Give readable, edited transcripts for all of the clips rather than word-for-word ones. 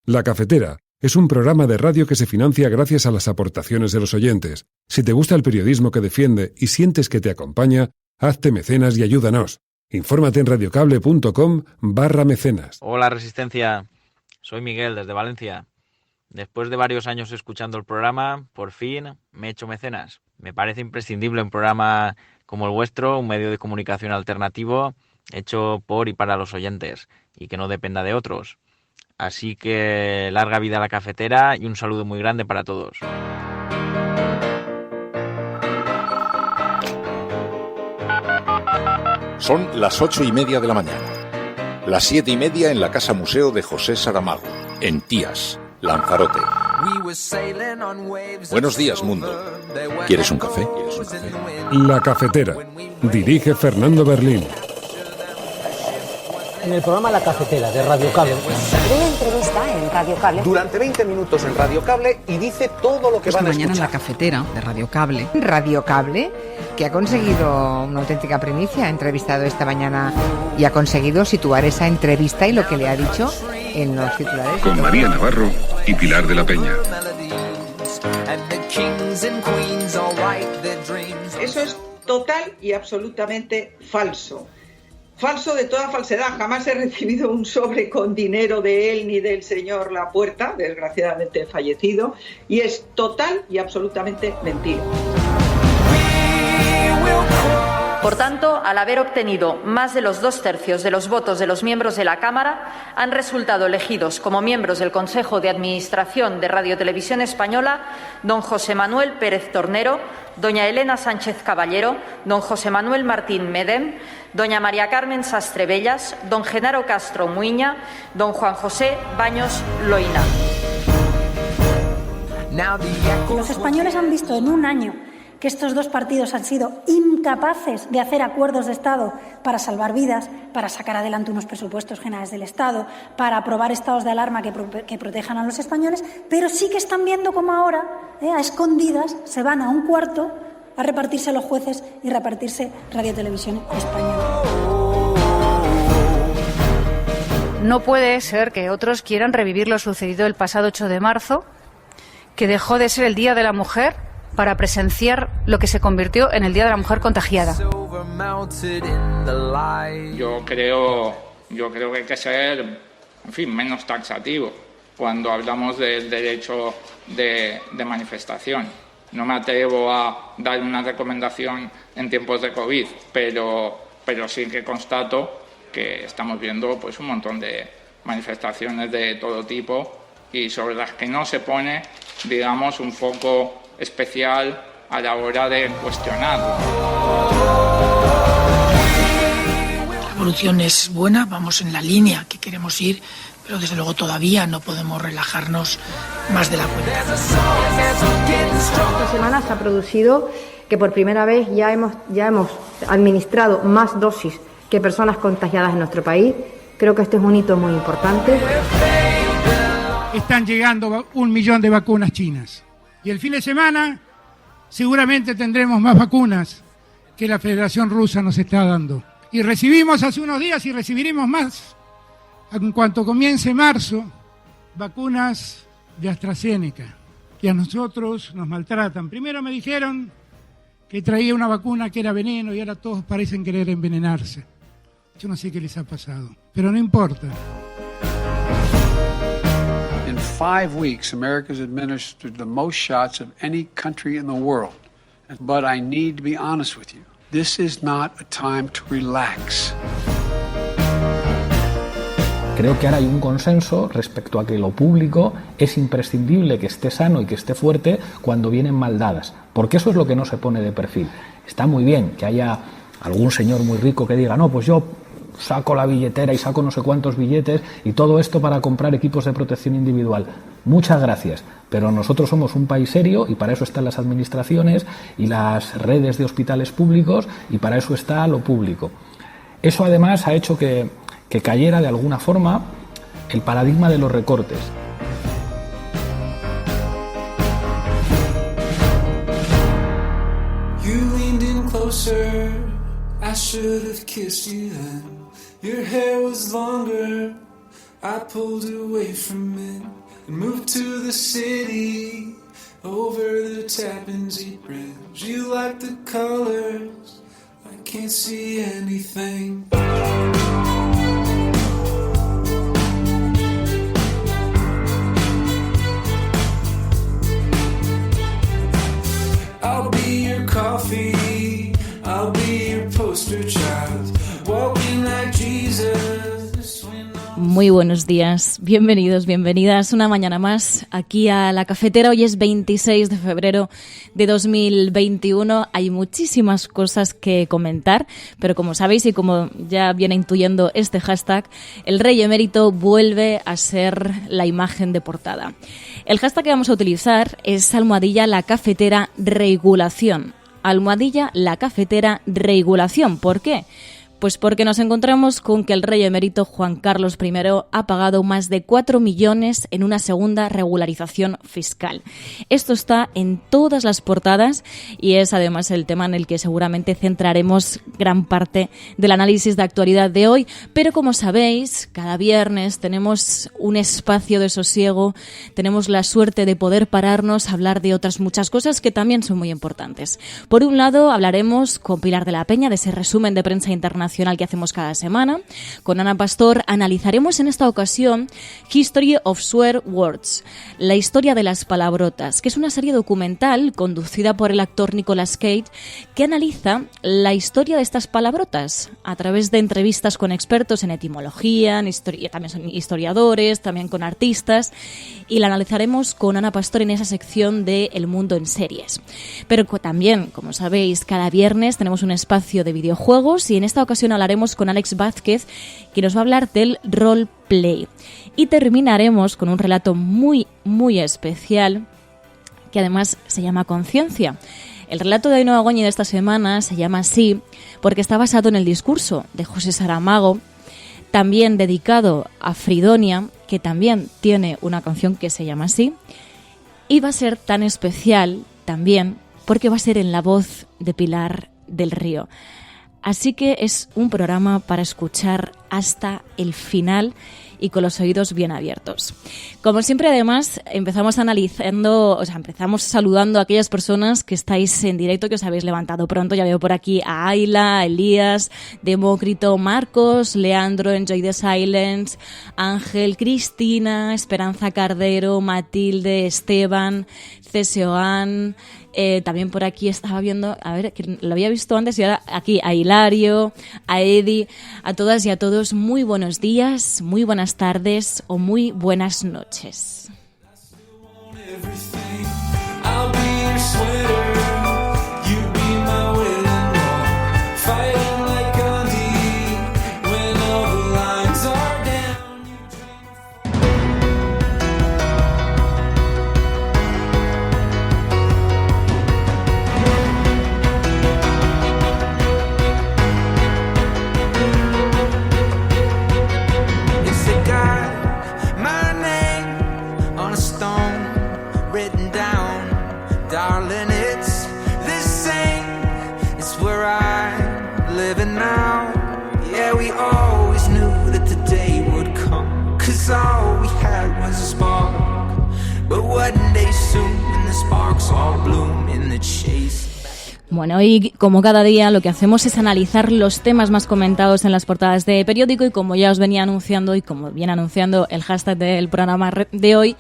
La Cafetera es un programa de radio que se financia gracias a las aportaciones de los oyentes. Si te gusta el periodismo que defiende y sientes que te acompaña, hazte mecenas y ayúdanos. Infórmate en radiocable.com/mecenas. Hola Resistencia, soy Miguel desde Valencia. Después de varios años escuchando el programa, por fin me he hecho mecenas. Me parece imprescindible un programa como el vuestro, un medio de comunicación alternativo hecho por y para los oyentes y que no dependa de otros. Así que larga vida a la cafetera y un saludo muy grande para todos. Son las 8:30 de la mañana. Las 7:30 en la Casa Museo de José Saramago, en Tías, Lanzarote. Buenos días, mundo. ¿Quieres un café? La Cafetera. Dirige Fernando Berlín. En el programa La Cafetera de Radio Cable. Una entrevista en Radio Cable. Durante 20 minutos en Radio Cable y dice todo lo que van a escuchar. Mañana en La Cafetera de Radio Cable. Radio Cable, que ha conseguido una auténtica primicia, ha entrevistado esta mañana y ha conseguido situar esa entrevista y lo que le ha dicho en los titulares. Con María Navarro y Pilar de la Peña. Eso es total y absolutamente falso. Falso de toda falsedad. Jamás he recibido un sobre con dinero de él ni del señor Lapuerta, desgraciadamente fallecido, y es total y absolutamente mentira. Por tanto, al haber obtenido más de los 2/3 de los votos de los miembros de la Cámara, han resultado elegidos como miembros del Consejo de Administración de Radio Televisión Española don José Manuel Pérez Tornero, doña Elena Sánchez Caballero, don José Manuel Martín Medem, doña María Carmen Sastre Bellas, don Genaro Castro Muiña, don Juan José Baños Loina. Los españoles han visto en un año que estos dos partidos han sido incapaces de hacer acuerdos de Estado para salvar vidas, para sacar adelante unos presupuestos generales del Estado, para aprobar estados de alarma que protejan a los españoles, pero sí que están viendo cómo ahora, a escondidas, se van a un cuarto a repartirse los jueces y repartirse Radio Televisión Española. No puede ser que otros quieran revivir lo sucedido el pasado 8 de marzo, que dejó de ser el Día de la Mujer, para presenciar lo que se convirtió en el Día de la Mujer contagiada. Yo creo que hay que ser, menos taxativo cuando hablamos del derecho de manifestación. No me atrevo a dar una recomendación en tiempos de COVID, pero sí que constato que estamos viendo pues un montón de manifestaciones de todo tipo y sobre las que no se pone, digamos, un foco especial a la hora de cuestionarlo. La evolución es buena, vamos en la línea que queremos ir, pero desde luego todavía no podemos relajarnos más de la cuenta. Esta semana se ha producido que por primera vez ya hemos administrado más dosis que personas contagiadas en nuestro país. Creo que este es un hito muy importante. Están llegando 1 millón de vacunas chinas. Y el fin de semana seguramente tendremos más vacunas que la Federación Rusa nos está dando. Y recibimos hace unos días y recibiremos más, en cuanto comience marzo, vacunas de AstraZeneca, que a nosotros nos maltratan. Primero me dijeron que traía una vacuna que era veneno y ahora todos parecen querer envenenarse. Yo no sé qué les ha pasado, pero no importa. In 5 weeks, America's administered the most shots of any country in the world. But I need to be honest with you. This is not a time to relax. Creo que ahora hay un consenso respecto a que lo público es imprescindible que esté sano y que esté fuerte cuando vienen mal dadas, porque eso es lo que no se pone de perfil. Está muy bien que haya algún señor muy rico que diga, no, pues yo saco la billetera y saco no sé cuántos billetes y todo esto para comprar equipos de protección individual. Muchas gracias, pero nosotros somos un país serio y para eso están las administraciones y las redes de hospitales públicos y para eso está lo público. Eso además ha hecho que cayera de alguna forma el paradigma de los recortes. I should have kissed you then. Your hair was longer I pulled away from it and moved to the city, over the Tappan Zee Bridge. You like the colors, I can't see anything. I'll be your coffee, I'll be your poster child, walking like Jesus. Muy buenos días, bienvenidos, bienvenidas una mañana más aquí a La Cafetera. Hoy es 26 de febrero de 2021. Hay muchísimas cosas que comentar, pero como sabéis y como ya viene intuyendo este hashtag, el Rey Emérito vuelve a ser la imagen de portada. El hashtag que vamos a utilizar es #LaCafeteraRegulación. #LaCafeteraRegulación. ¿Por qué? Pues porque nos encontramos con que el rey emérito Juan Carlos I ha pagado más de 4 millones en una segunda regularización fiscal. Esto está en todas las portadas y es además el tema en el que seguramente centraremos gran parte del análisis de actualidad de hoy. Pero como sabéis, cada viernes tenemos un espacio de sosiego, tenemos la suerte de poder pararnos a hablar de otras muchas cosas que también son muy importantes. Por un lado, hablaremos con Pilar de la Peña de ese resumen de prensa internacional que hacemos cada semana. Con Ana Pastor analizaremos en esta ocasión History of Swear Words, la historia de las palabrotas, que es una serie documental conducida por el actor Nicolas Cage que analiza la historia de estas palabrotas a través de entrevistas con expertos en etimología, también son historiadores, también con artistas, y la analizaremos con Ana Pastor en esa sección de El Mundo en Series. Pero también, como sabéis, cada viernes tenemos un espacio de videojuegos y en esta ocasión hablaremos con Alex Vázquez, que nos va a hablar del roleplay. Y terminaremos con un relato muy, muy especial, que además se llama Conciencia. El relato de Ainhoa Goñi de esta semana se llama así porque está basado en el discurso de José Saramago, también dedicado a Fridonia, que también tiene una canción que se llama así, y va a ser tan especial también porque va a ser en la voz de Pilar del Río. Así que es un programa para escuchar hasta el final y con los oídos bien abiertos. Como siempre, además, empezamos saludando a aquellas personas que estáis en directo, que os habéis levantado pronto. Ya veo por aquí a Ayla, a Elías, Demócrito, Marcos, Leandro, Enjoy the Silence, Ángel, Cristina, Esperanza Cardero, Matilde, Esteban, Ceseoán. También por aquí estaba viendo, a ver, que lo había visto antes y ahora aquí a Hilario, a Edi, a todas y a todos, muy buenos días, muy buenas tardes o muy buenas noches. Bueno, y como cada día lo que hacemos es analizar los temas más comentados en las portadas de periódico y como ya os venía anunciando y como viene anunciando el hashtag del programa de hoy,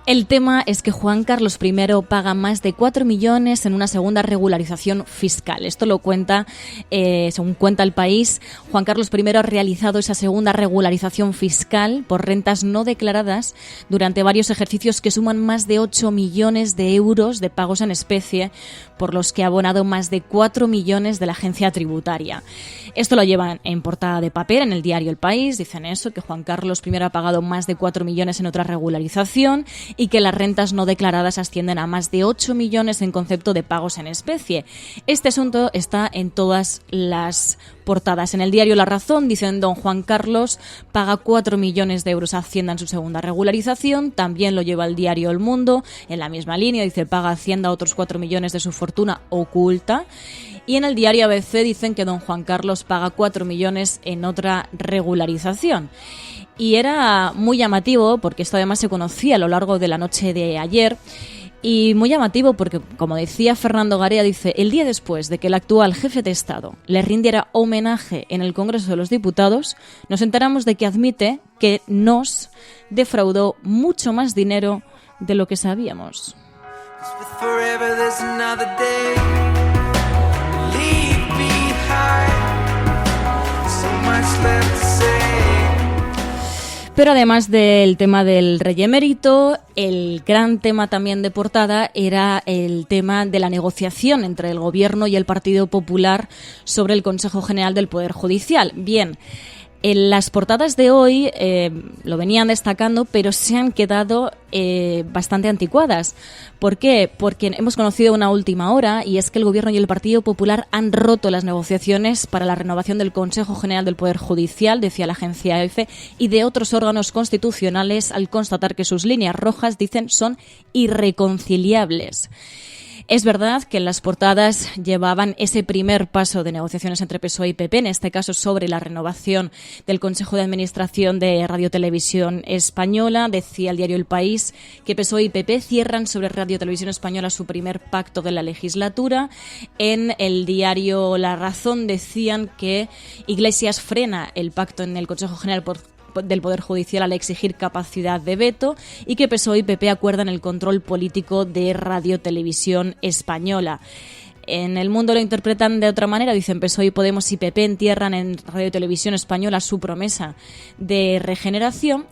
el tema es que Juan Carlos I paga más de 4 millones en una segunda regularización fiscal. Esto lo cuenta, según cuenta El País, Juan Carlos I ha realizado esa segunda regularización fiscal por rentas no declaradas durante varios ejercicios que suman más de 8 millones de euros de pagos en especie, por los que ha abonado más de 4 millones de la agencia tributaria. Esto lo llevan en portada de papel en el diario El País, dicen eso, que Juan Carlos I ha pagado más de 4 millones en otra regularización y que las rentas no declaradas ascienden a más de 8 millones en concepto de pagos en especie. Este asunto está en todas las portadas. En el diario La Razón dicen: don Juan Carlos paga 4 millones de euros a Hacienda en su segunda regularización. También lo lleva el diario El Mundo en la misma línea, dice: paga Hacienda otros 4 millones de su fortuna oculta. Y en el diario ABC dicen que don Juan Carlos paga 4 millones en otra regularización. Y era muy llamativo, porque esto además se conocía a lo largo de la noche de ayer, y muy llamativo porque, como decía Fernando Garea, dice, el día después de que el actual jefe de Estado le rindiera homenaje en el Congreso de los Diputados, nos enteramos de que admite que nos defraudó mucho más dinero de lo que sabíamos. Pero además del tema del rey emérito, el gran tema también de portada era el tema de la negociación entre el Gobierno y el Partido Popular sobre el Consejo General del Poder Judicial. Bien, en las portadas de hoy lo venían destacando, pero se han quedado bastante anticuadas. ¿Por qué? Porque hemos conocido una última hora, y es que el Gobierno y el Partido Popular han roto las negociaciones para la renovación del Consejo General del Poder Judicial, decía la agencia EFE, y de otros órganos constitucionales, al constatar que sus líneas rojas, dicen, son irreconciliables. Es verdad que en las portadas llevaban ese primer paso de negociaciones entre PSOE y PP, en este caso sobre la renovación del Consejo de Administración de Radio Televisión Española. Decía el diario El País que PSOE y PP cierran sobre Radio Televisión Española su primer pacto de la legislatura. En el diario La Razón decían que Iglesias frena el pacto en el Consejo General del Poder Judicial al exigir capacidad de veto, y que PSOE y PP acuerdan el control político de Radio Televisión Española. En El Mundo lo interpretan de otra manera, dicen PSOE, Podemos y PP entierran en Radio Televisión Española su promesa de regeneración,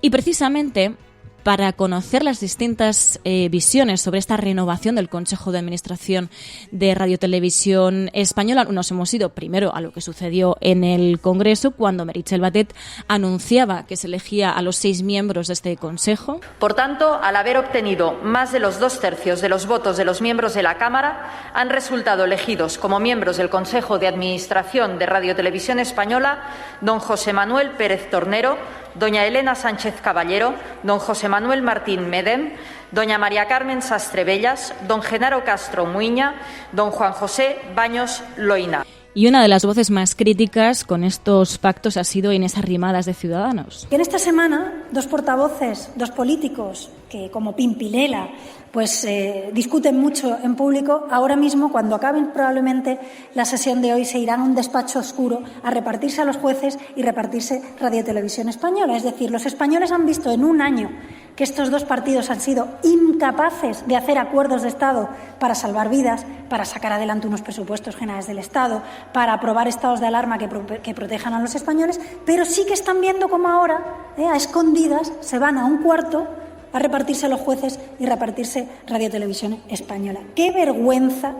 y precisamente para conocer las distintas visiones sobre esta renovación del Consejo de Administración de Radio Televisión Española, nos hemos ido primero a lo que sucedió en el Congreso, cuando Meritxell Batet anunciaba que se elegía a los 6 miembros de este Consejo. Por tanto, al haber obtenido más de los 2/3 de los votos de los miembros de la Cámara, han resultado elegidos como miembros del Consejo de Administración de Radio Televisión Española don José Manuel Pérez Tornero, doña Elena Sánchez Caballero, don José Manuel Martín Medem, doña María Carmen Sastre Bellas, don Genaro Castro Muiña, don Juan José Baños Loina. Y una de las voces más críticas con estos pactos ha sido Inés Arrimadas, de Ciudadanos. En esta semana, 2 portavoces, 2 políticos que, como Pimpinela, pues discuten mucho en público, ahora mismo, cuando acaben probablemente la sesión de hoy, se irán a un despacho oscuro a repartirse a los jueces y repartirse Radio Televisión Española. Es decir, los españoles han visto en un año que estos 2 partidos han sido incapaces de hacer acuerdos de Estado para salvar vidas, para sacar adelante unos presupuestos generales del Estado, para aprobar estados de alarma que protejan a los españoles, pero sí que están viendo cómo ahora, a escondidas, se van a un cuarto a repartirse los jueces y repartirse Radio Televisión Española. ¡Qué vergüenza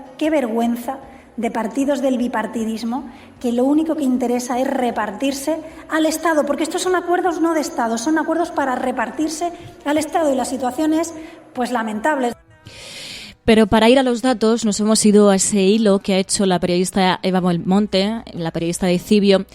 de partidos del bipartidismo, que lo único que interesa es repartirse al Estado! Porque estos son acuerdos no de Estado, son acuerdos para repartirse al Estado, y la situación es, pues, lamentable. Pero para ir a los datos, nos hemos ido a ese hilo que ha hecho la periodista Eva Belmonte, la periodista de Cibio,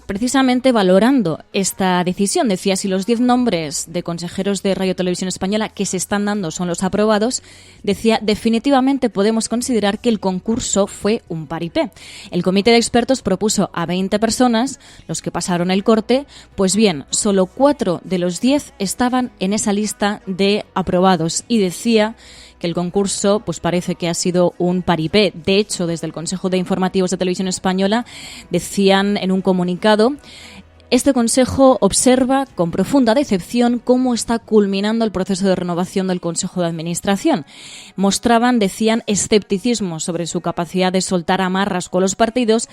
precisamente valorando esta decisión. Decía, si los 10 nombres de consejeros de Radio Televisión Española que se están dando son los aprobados, decía, definitivamente podemos considerar que el concurso fue un paripé. El comité de expertos propuso a 20 personas, los que pasaron el corte. Pues bien, solo 4 de los 10 estaban en esa lista de aprobados, y decía que el concurso pues parece que ha sido un paripé. De hecho, desde el Consejo de Informativos de Televisión Española decían en un comunicado: este Consejo observa con profunda decepción cómo está culminando el proceso de renovación del Consejo de Administración. Mostraban, decían, escepticismo sobre su capacidad de soltar amarras con los partidos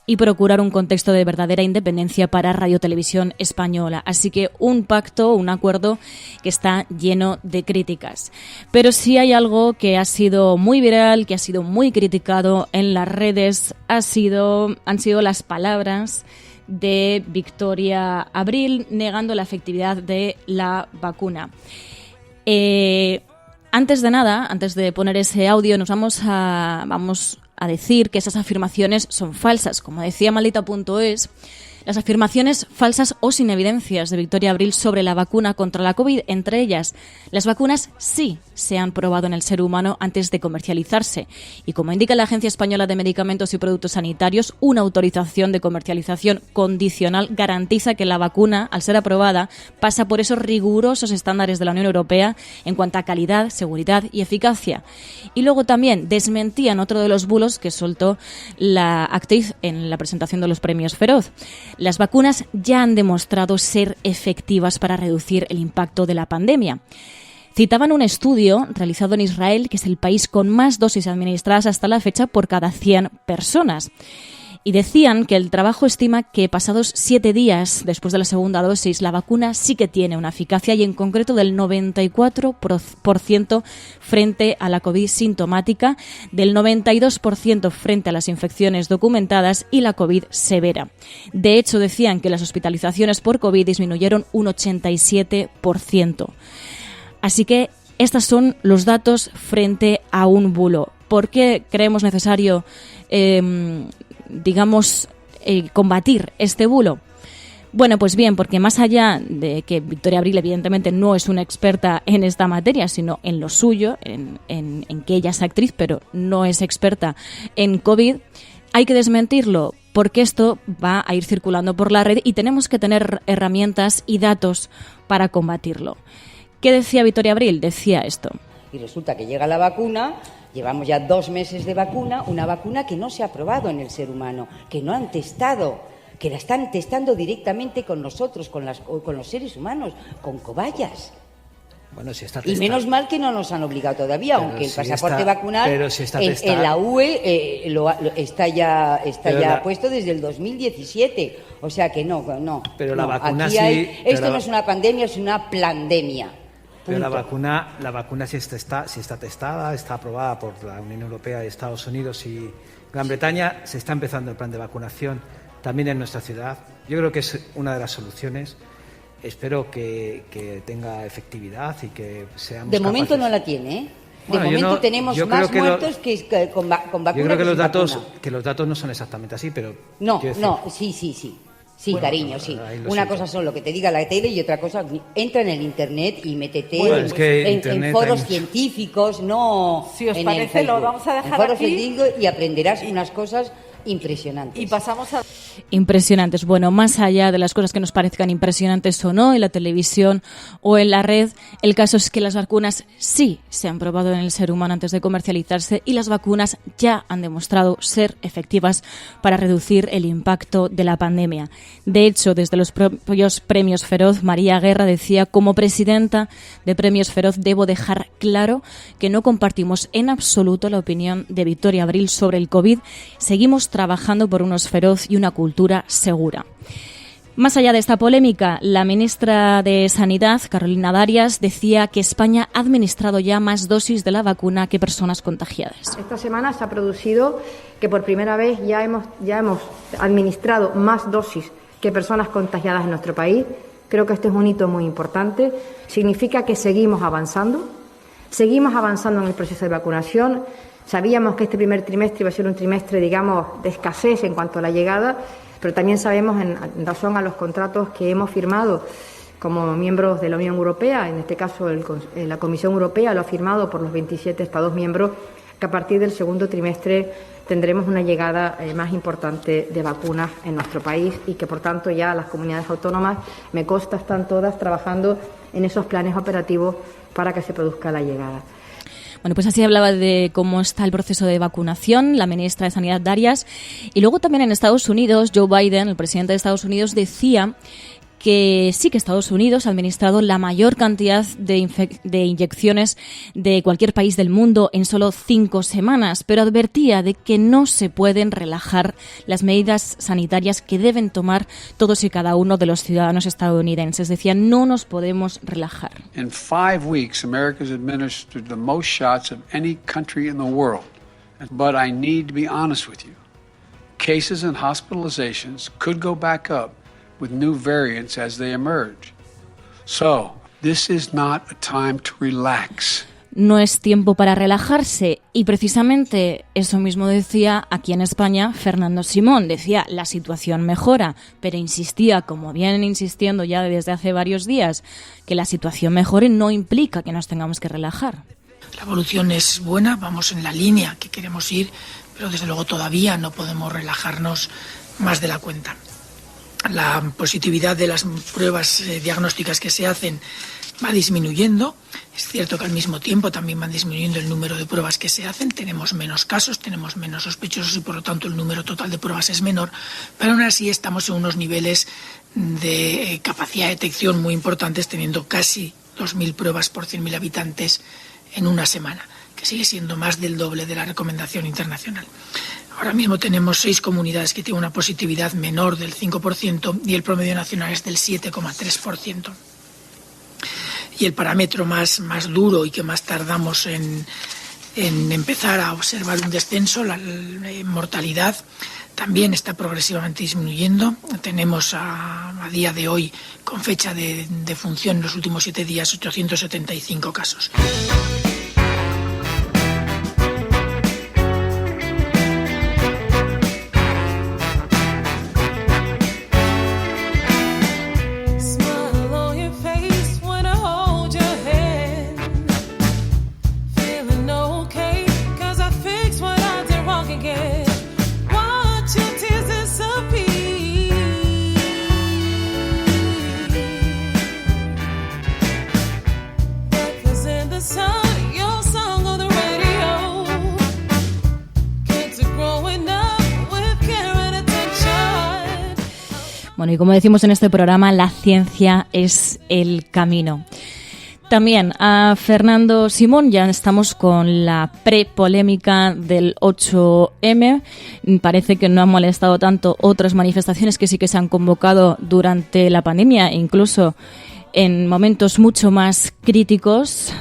y procurar un contexto de verdadera independencia para Radio Televisión Española. Así que un pacto, un acuerdo que está lleno de críticas. Pero sí hay algo que ha sido muy viral, que ha sido muy criticado en las redes, han sido las palabras de Victoria Abril negando la efectividad de la vacuna. Antes de nada, antes de poner ese audio, nos vamos a decir que esas afirmaciones son falsas. Como decía Maldita.es, las afirmaciones falsas o sin evidencias de Victoria Abril sobre la vacuna contra la COVID, entre ellas, las vacunas sí se han probado en el ser humano antes de comercializarse. Y como indica la Agencia Española de Medicamentos y Productos Sanitarios, una autorización de comercialización condicional garantiza que la vacuna, al ser aprobada, pasa por esos rigurosos estándares de la Unión Europea en cuanto a calidad, seguridad y eficacia. Y luego también desmentían otro de los bulos que soltó la actriz en la presentación de los premios Feroz. Las vacunas ya han demostrado ser efectivas para reducir el impacto de la pandemia. Citaban un estudio realizado en Israel, que es el país con más dosis administradas hasta la fecha por cada 100 personas. Y decían que el trabajo estima que pasados 7 días después de la segunda dosis, la vacuna sí que tiene una eficacia y en concreto del 94% frente a la COVID sintomática, del 92% frente a las infecciones documentadas y la COVID severa. De hecho, decían que las hospitalizaciones por COVID disminuyeron un 87%. Así que estos son los datos frente a un bulo. ¿Por qué creemos necesario, combatir este bulo? Bueno, pues bien, porque más allá de que Victoria Abril evidentemente no es una experta en esta materia, sino en lo suyo, en que ella es actriz, pero no es experta en COVID, hay que desmentirlo, porque esto va a ir circulando por la red y tenemos que tener herramientas y datos para combatirlo. ¿Qué decía Victoria Abril? Decía esto. Y resulta que llega la vacuna, llevamos ya 2 meses de vacuna, una vacuna que no se ha probado en el ser humano, que no han testado, que la están testando directamente con nosotros, con los seres humanos, con cobayas. Bueno, si está y menos mal que no nos han obligado todavía, pero aunque el pasaporte vacunal en la UE está ya puesto desde el 2017. O sea que no. Pero la vacuna esto no es una pandemia, es una plandemia. Pero la vacuna sí está testada, está aprobada por la Unión Europea, Estados Unidos y Gran Bretaña. Se está empezando el plan de vacunación también en nuestra ciudad. Yo creo que es una de las soluciones. Espero que tenga efectividad y que seamos De momento capaces. No la tiene, ¿eh? De momento tenemos más muertos que con vacuna. Yo creo que los datos no son exactamente así, pero... Sí, bueno, cariño, sí. Una cosa son lo que te diga la tele y otra cosa, entra en el Internet y métete en foros científicos, no si os en parece, el lo vamos a dejar en foros aquí. Científicos y aprenderás unas cosas impresionantes. Y pasamos a... Impresionantes. Bueno, más allá de las cosas que nos parezcan impresionantes o no en la televisión o en la red, el caso es que las vacunas sí se han probado en el ser humano antes de comercializarse y las vacunas ya han demostrado ser efectivas para reducir el impacto de la pandemia. De hecho, desde los propios Premios Feroz, María Guerra decía: como presidenta de Premios Feroz debo dejar claro que no compartimos en absoluto la opinión de Victoria Abril sobre el COVID. Seguimos trabajando por unos Feroz y una cultura segura. Más allá de esta polémica, la ministra de Sanidad, Carolina Darias, decía que España ha administrado ya más dosis de la vacuna que personas contagiadas. Esta semana se ha producido que por primera vez ya hemos administrado más dosis que personas contagiadas en nuestro país. Creo que este es un hito muy importante. Significa que seguimos avanzando en el proceso de vacunación. Sabíamos que este primer trimestre iba a ser un trimestre, digamos, de escasez en cuanto a la llegada, pero también sabemos, en razón a los contratos que hemos firmado como miembros de la Unión Europea, en este caso la Comisión Europea lo ha firmado por los 27 Estados miembros, que a partir del segundo trimestre tendremos una llegada más importante de vacunas en nuestro país y que, por tanto, ya las comunidades autónomas, me consta, están todas trabajando en esos planes operativos para que se produzca la llegada. Bueno, pues así hablaba de cómo está el proceso de vacunación la ministra de Sanidad, Darias. Y luego también en Estados Unidos, Joe Biden, el presidente de Estados Unidos, decía que sí que Estados Unidos ha administrado la mayor cantidad de inyecciones de cualquier país del mundo en solo 5 semanas, pero advertía de que no se pueden relajar las medidas sanitarias que deben tomar todos y cada uno de los ciudadanos estadounidenses. Decía, no nos podemos relajar. In 5 weeks, America has administered the most shots of any country in the world. But I need to be honest with you. Cases and hospitalizations could go back up with new variants as they emerge. So, this is not a time to relax. no es tiempo para relajarse, y precisamente eso mismo decía aquí en España Fernando Simón. Decía, la situación mejora, pero insistía, como vienen insistiendo ya desde hace varios días, que la situación mejore no implica que nos tengamos que relajar. La evolución es buena, vamos en la línea que queremos ir, pero desde luego todavía no podemos relajarnos más de la cuenta. La positividad de las pruebas diagnósticas que se hacen va disminuyendo. Es cierto que al mismo tiempo también van disminuyendo el número de pruebas que se hacen. Tenemos menos casos, tenemos menos sospechosos y por lo tanto el número total de pruebas es menor. Pero aún así estamos en unos niveles de capacidad de detección muy importantes, teniendo casi 2.000 pruebas por 100.000 habitantes en una semana, que sigue siendo más del doble de la recomendación internacional. Ahora mismo tenemos 6 comunidades que tienen una positividad menor del 5% y el promedio nacional es del 7,3%. Y el parámetro más duro y que más tardamos en empezar a observar un descenso, la mortalidad, también está progresivamente disminuyendo. Tenemos a día de hoy, con fecha de función en los últimos 7 días, 875 casos. Bueno, y como decimos en este programa, la ciencia es el camino. También a Fernando Simón, ya estamos con la pre-polémica del 8M. Parece que no han molestado tanto otras manifestaciones que sí que se han convocado durante la pandemia, incluso en momentos mucho más críticos.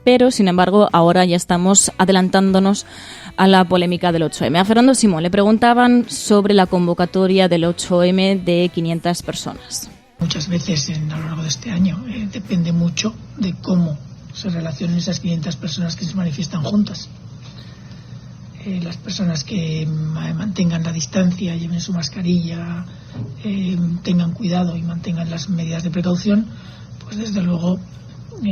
Pero, sin embargo, ahora ya estamos adelantándonos a la polémica del 8M. A Fernando Simón le preguntaban sobre la convocatoria del 8M de 500 personas. Muchas veces a lo largo de este año depende mucho de cómo se relacionen esas 500 personas que se manifiestan juntas. Las personas que mantengan la distancia, lleven su mascarilla, tengan cuidado y mantengan las medidas de precaución, pues desde luego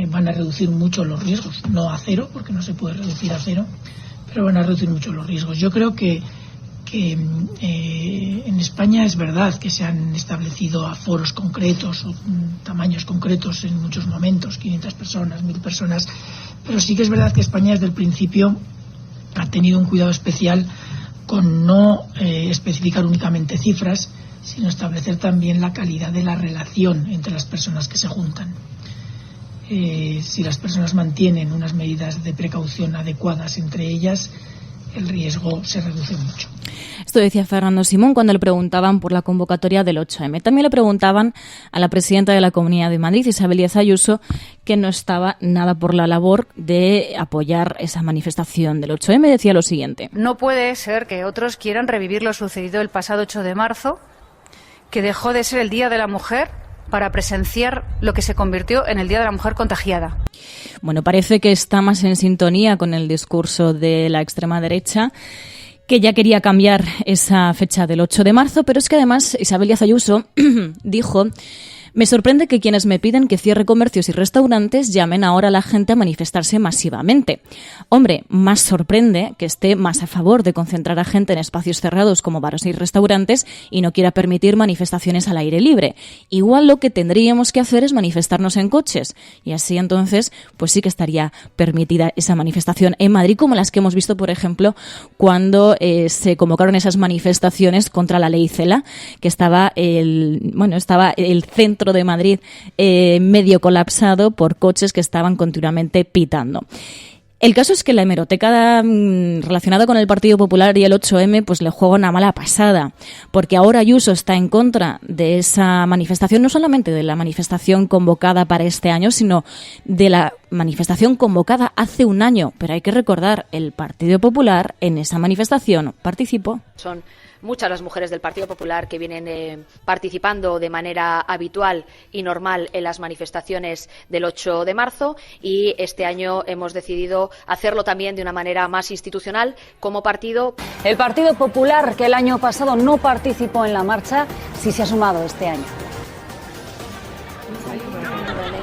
van a reducir mucho los riesgos. No a cero, porque no se puede reducir a cero, pero van a reducir mucho los riesgos. Yo creo que en España es verdad que se han establecido aforos concretos o tamaños concretos en muchos momentos, 500 personas, 1.000 personas, pero sí que es verdad que España desde el principio ha tenido un cuidado especial con no especificar únicamente cifras, sino establecer también la calidad de la relación entre las personas que se juntan. Si las personas mantienen unas medidas de precaución adecuadas entre ellas, el riesgo se reduce mucho. Esto decía Fernando Simón cuando le preguntaban por la convocatoria del 8M. También le preguntaban a la presidenta de la Comunidad de Madrid, Isabel Díaz Ayuso, que no estaba nada por la labor de apoyar esa manifestación del 8M. Decía lo siguiente. No puede ser que otros quieran revivir lo sucedido el pasado 8 de marzo, que dejó de ser el Día de la Mujer, para presenciar lo que se convirtió en el Día de la Mujer contagiada. Bueno, parece que está más en sintonía con el discurso de la extrema derecha, que ya quería cambiar esa fecha del 8 de marzo, pero es que además Isabel Díaz Ayuso dijo: me sorprende que quienes me piden que cierre comercios y restaurantes llamen ahora a la gente a manifestarse masivamente. Hombre, más sorprende que esté más a favor de concentrar a gente en espacios cerrados como bares y restaurantes y no quiera permitir manifestaciones al aire libre. Igual lo que tendríamos que hacer es manifestarnos en coches y así entonces pues sí que estaría permitida esa manifestación en Madrid, como las que hemos visto, por ejemplo, cuando se convocaron esas manifestaciones contra la ley Cela, que estaba el centro de Madrid medio colapsado por coches que estaban continuamente pitando. El caso es que la hemeroteca relacionada con el Partido Popular y el 8M pues le juega una mala pasada, porque ahora Ayuso está en contra de esa manifestación, no solamente de la manifestación convocada para este año, sino de la manifestación convocada hace un año. Pero hay que recordar, el Partido Popular en esa manifestación participó. Son muchas las mujeres del Partido Popular que vienen participando de manera habitual y normal en las manifestaciones del 8 de marzo y este año hemos decidido hacerlo también de una manera más institucional como partido. El Partido Popular, que el año pasado no participó en la marcha, sí se ha sumado este año.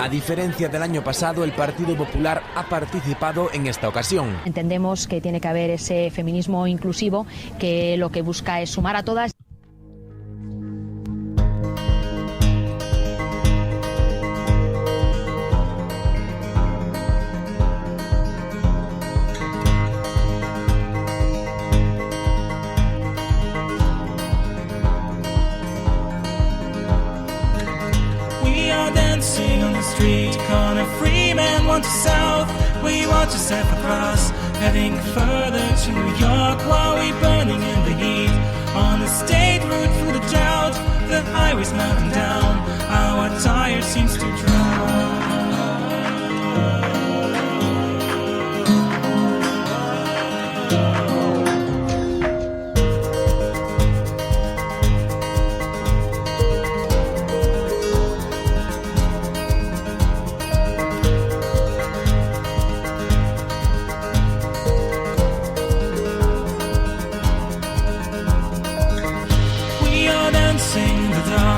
A diferencia del año pasado, el Partido Popular ha participado en esta ocasión. Entendemos que tiene que haber ese feminismo inclusivo que lo que busca es sumar a todas. Street corner, free man, one to south. We watch ourselves across, heading further to New York while we burning in the heat. On the state route through the drought, the highway's melting down. Our tire seems to drown.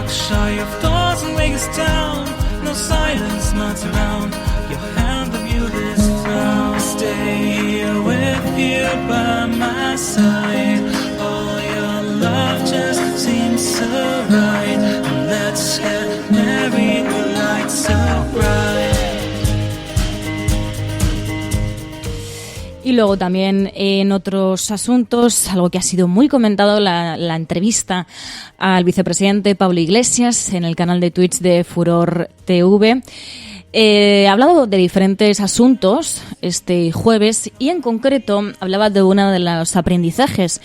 Shy of doors and weighs us down. No silence melts around your hand of you this frown. Stay with you by my side. All your love just seems so right. And let's get married with lights so bright. Y luego también en otros asuntos, algo que ha sido muy comentado, la entrevista al vicepresidente Pablo Iglesias en el canal de Twitch de Furor TV. Ha hablado de diferentes asuntos este jueves y en concreto hablaba de uno de los aprendizajes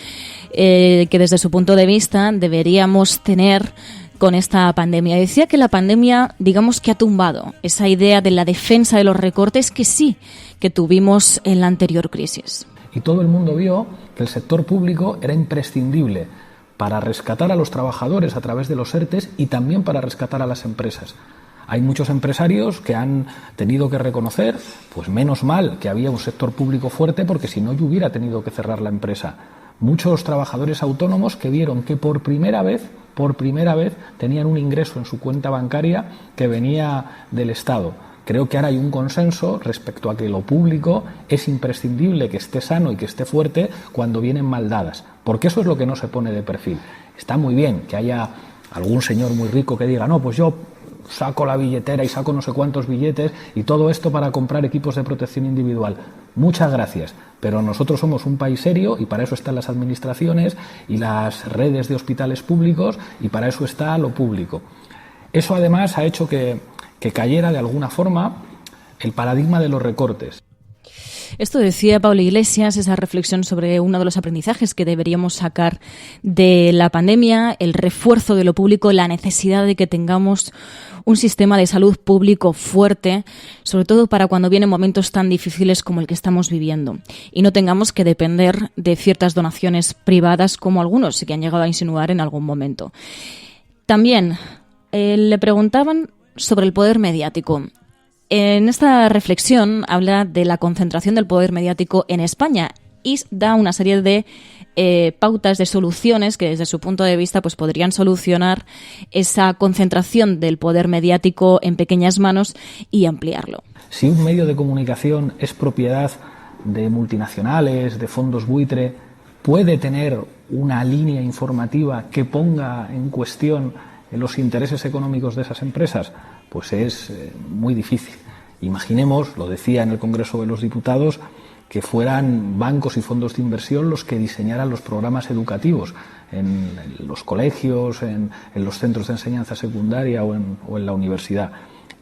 que desde su punto de vista deberíamos tener con esta pandemia. Decía que la pandemia, digamos que ha tumbado esa idea de la defensa de los recortes que sí que tuvimos en la anterior crisis. Y todo el mundo vio que el sector público era imprescindible para rescatar a los trabajadores a través de los ERTEs y también para rescatar a las empresas. Hay muchos empresarios que han tenido que reconocer, pues menos mal que había un sector público fuerte porque si no yo hubiera tenido que cerrar la empresa. Muchos trabajadores autónomos que vieron que por primera vez tenían un ingreso en su cuenta bancaria que venía del Estado. Creo que ahora hay un consenso respecto a que lo público es imprescindible que esté sano y que esté fuerte cuando vienen mal dadas, porque eso es lo que no se pone de perfil. Está muy bien que haya algún señor muy rico que diga, no, pues yo saco la billetera y saco no sé cuántos billetes y todo esto para comprar equipos de protección individual. Muchas gracias, pero nosotros somos un país serio y para eso están las administraciones y las redes de hospitales públicos y para eso está lo público. Eso además ha hecho que cayera de alguna forma el paradigma de los recortes. Esto decía Pablo Iglesias, esa reflexión sobre uno de los aprendizajes que deberíamos sacar de la pandemia, el refuerzo de lo público, la necesidad de que tengamos un sistema de salud público fuerte, sobre todo para cuando vienen momentos tan difíciles como el que estamos viviendo, y no tengamos que depender de ciertas donaciones privadas como algunos que han llegado a insinuar en algún momento. También le preguntaban sobre el poder mediático. En esta reflexión habla de la concentración del poder mediático en España y da una serie de pautas de soluciones que desde su punto de vista pues podrían solucionar esa concentración del poder mediático en pequeñas manos y ampliarlo. Si un medio de comunicación es propiedad de multinacionales, de fondos buitre, ¿puede tener una línea informativa que ponga en cuestión los intereses económicos de esas empresas? Pues es muy difícil. Imaginemos, lo decía en el Congreso de los Diputados, que fueran bancos y fondos de inversión los que diseñaran los programas educativos en los colegios, en los centros de enseñanza secundaria o en la universidad.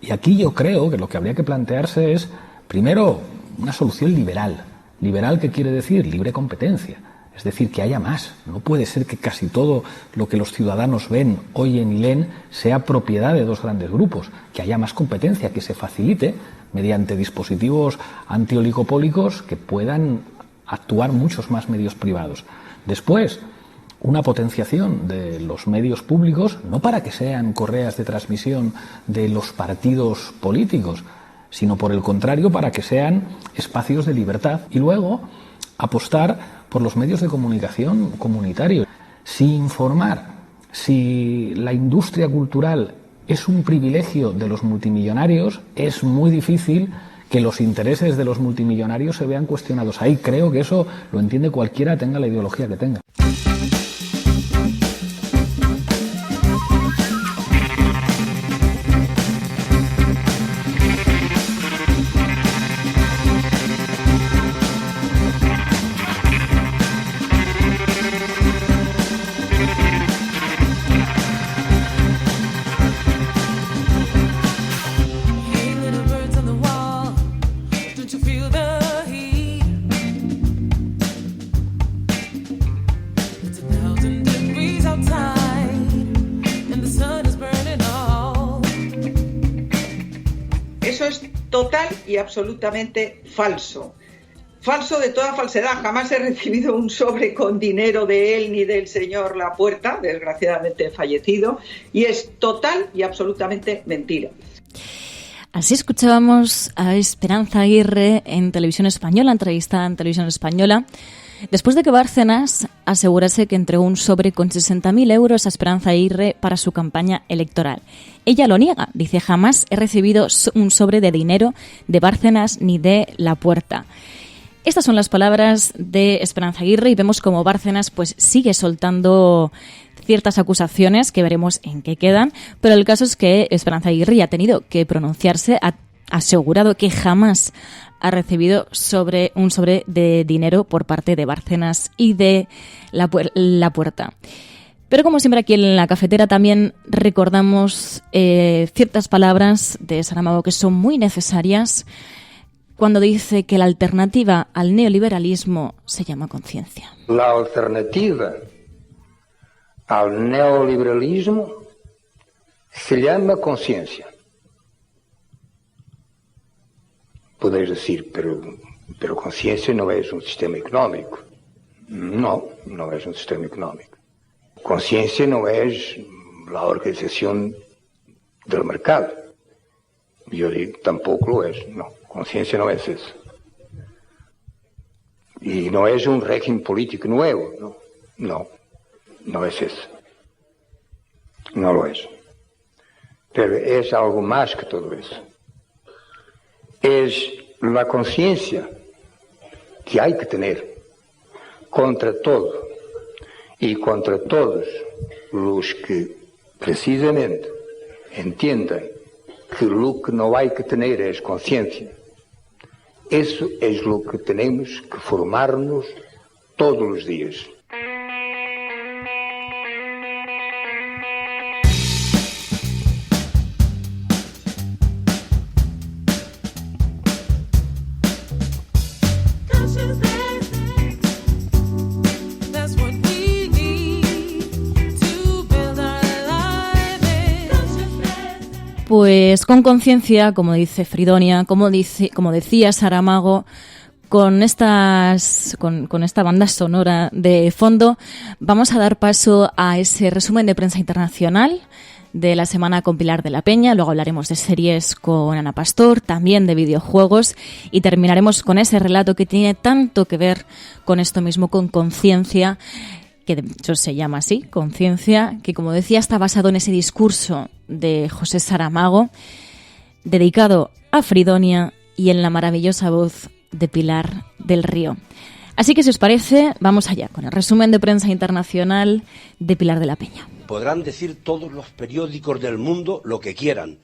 Y aquí yo creo que lo que habría que plantearse es, primero, una solución liberal. Liberal, ¿qué quiere decir? Libre competencia. Es decir, que haya más. No puede ser que casi todo lo que los ciudadanos ven, oyen y leen sea propiedad de dos grandes grupos. Que haya más competencia, que se facilite mediante dispositivos antioligopólicos que puedan actuar muchos más medios privados. Después, una potenciación de los medios públicos, no para que sean correas de transmisión de los partidos políticos, sino por el contrario para que sean espacios de libertad, y luego apostar por los medios de comunicación comunitarios. Si informar, si la industria cultural es un privilegio de los multimillonarios, es muy difícil que los intereses de los multimillonarios se vean cuestionados. Ahí creo que eso lo entiende cualquiera, tenga la ideología que tenga. Eso es total y absolutamente falso. Falso de toda falsedad. Jamás he recibido un sobre con dinero de él ni del señor Lapuerta, desgraciadamente fallecido, y es total y absolutamente mentira. Así escuchábamos a Esperanza Aguirre en Televisión Española, entrevistada en Televisión Española, después de que Bárcenas asegurase que entregó un sobre con 60.000 euros a Esperanza Aguirre para su campaña electoral. Ella lo niega, dice: jamás he recibido un sobre de dinero de Bárcenas ni de Lapuerta. Estas son las palabras de Esperanza Aguirre y vemos como Bárcenas pues sigue soltando ciertas acusaciones que veremos en qué quedan, pero el caso es que Esperanza Aguirre ya ha tenido que pronunciarse, ha asegurado que jamás ha recibido un sobre de dinero por parte de Bárcenas y de Lapuerta. Pero como siempre aquí en la cafetera también recordamos ciertas palabras de Saramago que son muy necesarias cuando dice que la alternativa al neoliberalismo se llama conciencia. La alternativa al neoliberalismo se llama conciencia. Podéis decir, pero conciencia no es un sistema económico. No, no es un sistema económico. Conciencia no es la organización del mercado. Yo digo, tampoco lo es. No, conciencia no es eso. Y no es un régimen político nuevo. No es eso. No lo es. Pero es algo más que todo eso. Es la conciencia que hay que tener contra todo y contra todos los que precisamente entiendan que lo que no hay que tener es conciencia. Eso es lo que tenemos que formarnos todos los días. Pues con conciencia, como dice Fridonia, como decía Saramago, con esta banda sonora de fondo, vamos a dar paso a ese resumen de prensa internacional de la semana con Pilar de la Peña. Luego hablaremos de series con Ana Pastor, también de videojuegos, y terminaremos con ese relato que tiene tanto que ver con esto mismo, con conciencia, que de hecho se llama así, Conciencia, que como decía está basado en ese discurso de José Saramago, dedicado a Fridonia y en la maravillosa voz de Pilar del Río. Así que si os parece, vamos allá con el resumen de prensa internacional de Pilar de la Peña. Podrán decir todos los periódicos del mundo lo que quieran.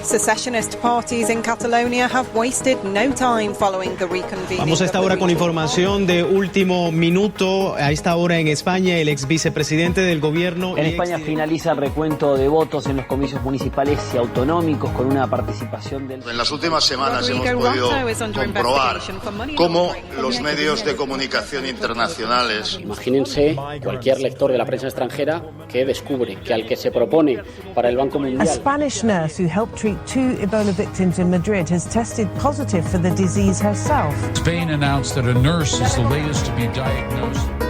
Secessionist parties in Catalonia have wasted no time following the reconvening. Vamos a esta hora con información de último minuto. A esta hora en España, el ex vicepresidente del gobierno... En España finaliza el recuento de votos en los comicios municipales y autonómicos con una participación del... En las últimas semanas hemos podido comprobar cómo los medios de comunicación internacionales... Imagínense cualquier lector de la prensa extranjera que descubre que al que se propone para el Banco Mundial... A Spanish nurse who helped treat 2 Ebola victims in Madrid has tested positive for the disease herself. Spain announced that a nurse is the latest to be diagnosed.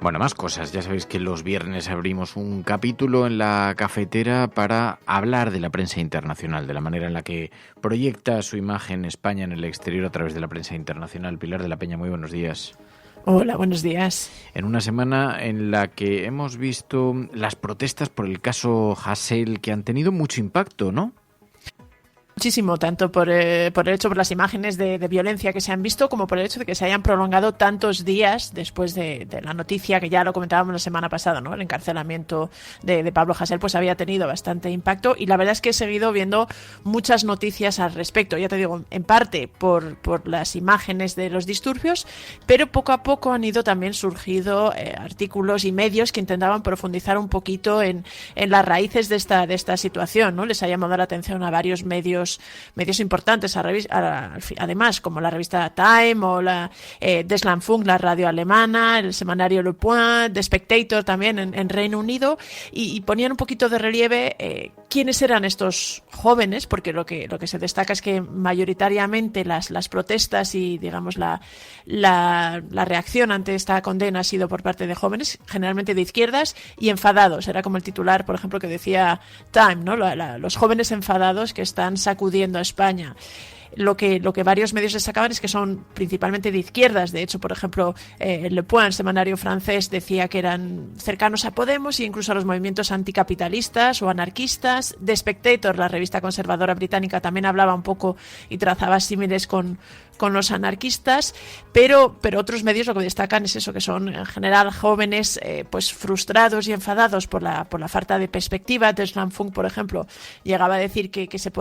Bueno, más cosas. Ya sabéis que los viernes abrimos un capítulo en la cafetera para hablar de la prensa internacional, de la manera en la que proyecta su imagen España en el exterior a través de la prensa internacional. Pilar de la Peña, muy buenos días. Hola, buenos días. En una semana en la que hemos visto las protestas por el caso Hasél, que han tenido mucho impacto, ¿no? Muchísimo, tanto por el hecho, por las imágenes de violencia que se han visto, como por el hecho de que se hayan prolongado tantos días después de la noticia, que ya lo comentábamos la semana pasada, ¿no? El encarcelamiento de Pablo Hasél pues había tenido bastante impacto, y la verdad es que he seguido viendo muchas noticias al respecto, ya te digo, en parte por las imágenes de los disturbios, pero poco a poco han ido también surgiendo artículos y medios que intentaban profundizar un poquito en las raíces de esta situación, ¿no? Les ha llamado la atención a varios medios importantes, además, como la revista Time o la Deutschlandfunk, la radio alemana, el semanario Le Point, The Spectator también en Reino Unido, y ponían un poquito de relieve quiénes eran estos jóvenes, porque lo que se destaca es que mayoritariamente las protestas y, digamos, la reacción ante esta condena ha sido por parte de jóvenes, generalmente de izquierdas y enfadados. Era como el titular, por ejemplo, que decía Time, ¿no? Los jóvenes enfadados que están sacudiendo a España. Lo que varios medios destacaban es que son principalmente de izquierdas. De hecho, por ejemplo, Le Point, semanario francés, decía que eran cercanos a Podemos e incluso a los movimientos anticapitalistas o anarquistas. The Spectator, la revista conservadora británica, también hablaba un poco y trazaba símiles con los anarquistas, pero otros medios lo que destacan es eso, que son en general jóvenes pues frustrados y enfadados por la falta de perspectiva. Deutschlandfunk, por ejemplo, llegaba a decir que se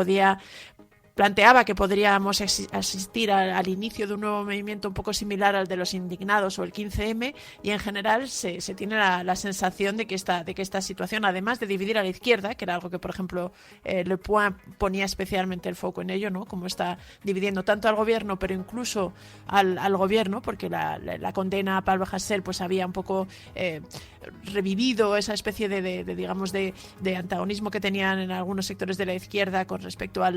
planteaba que podríamos asistir al inicio de un nuevo movimiento un poco similar al de los indignados o el 15M, y en general se tiene la sensación de que esta situación, además de dividir a la izquierda, que era algo que, por ejemplo, Le Point ponía especialmente el foco en ello, ¿no? Como está dividiendo tanto al gobierno, pero incluso al gobierno, porque la condena a Pablo Hasél pues había un poco revivido esa especie de antagonismo que tenían en algunos sectores de la izquierda con respecto a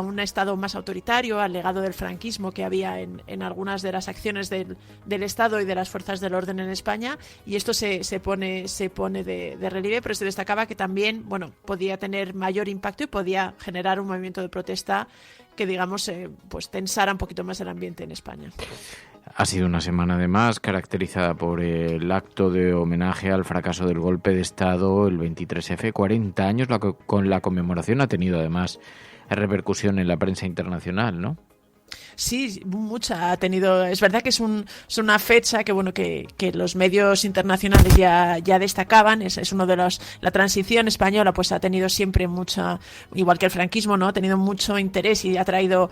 un Estado más autoritario, al legado del franquismo que había en algunas de las acciones del Estado y de las fuerzas del orden en España, y esto se pone de relieve, pero se destacaba que también, bueno, podía tener mayor impacto y podía generar un movimiento de protesta que, digamos, pues tensara un poquito más el ambiente en España. Ha sido una semana además caracterizada por el acto de homenaje al fracaso del golpe de Estado, el 23F, 40 años, con la conmemoración ha tenido además repercusión en la prensa internacional, ¿no? Sí, mucha ha tenido. Es verdad que es una fecha que los medios internacionales ya destacaban. Es uno de la transición española pues ha tenido siempre mucha, igual que el franquismo, ¿no? Ha tenido mucho interés y ha traído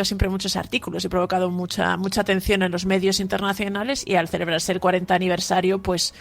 siempre muchos artículos y provocado mucha atención en los medios internacionales, y al celebrarse el 40 aniversario pues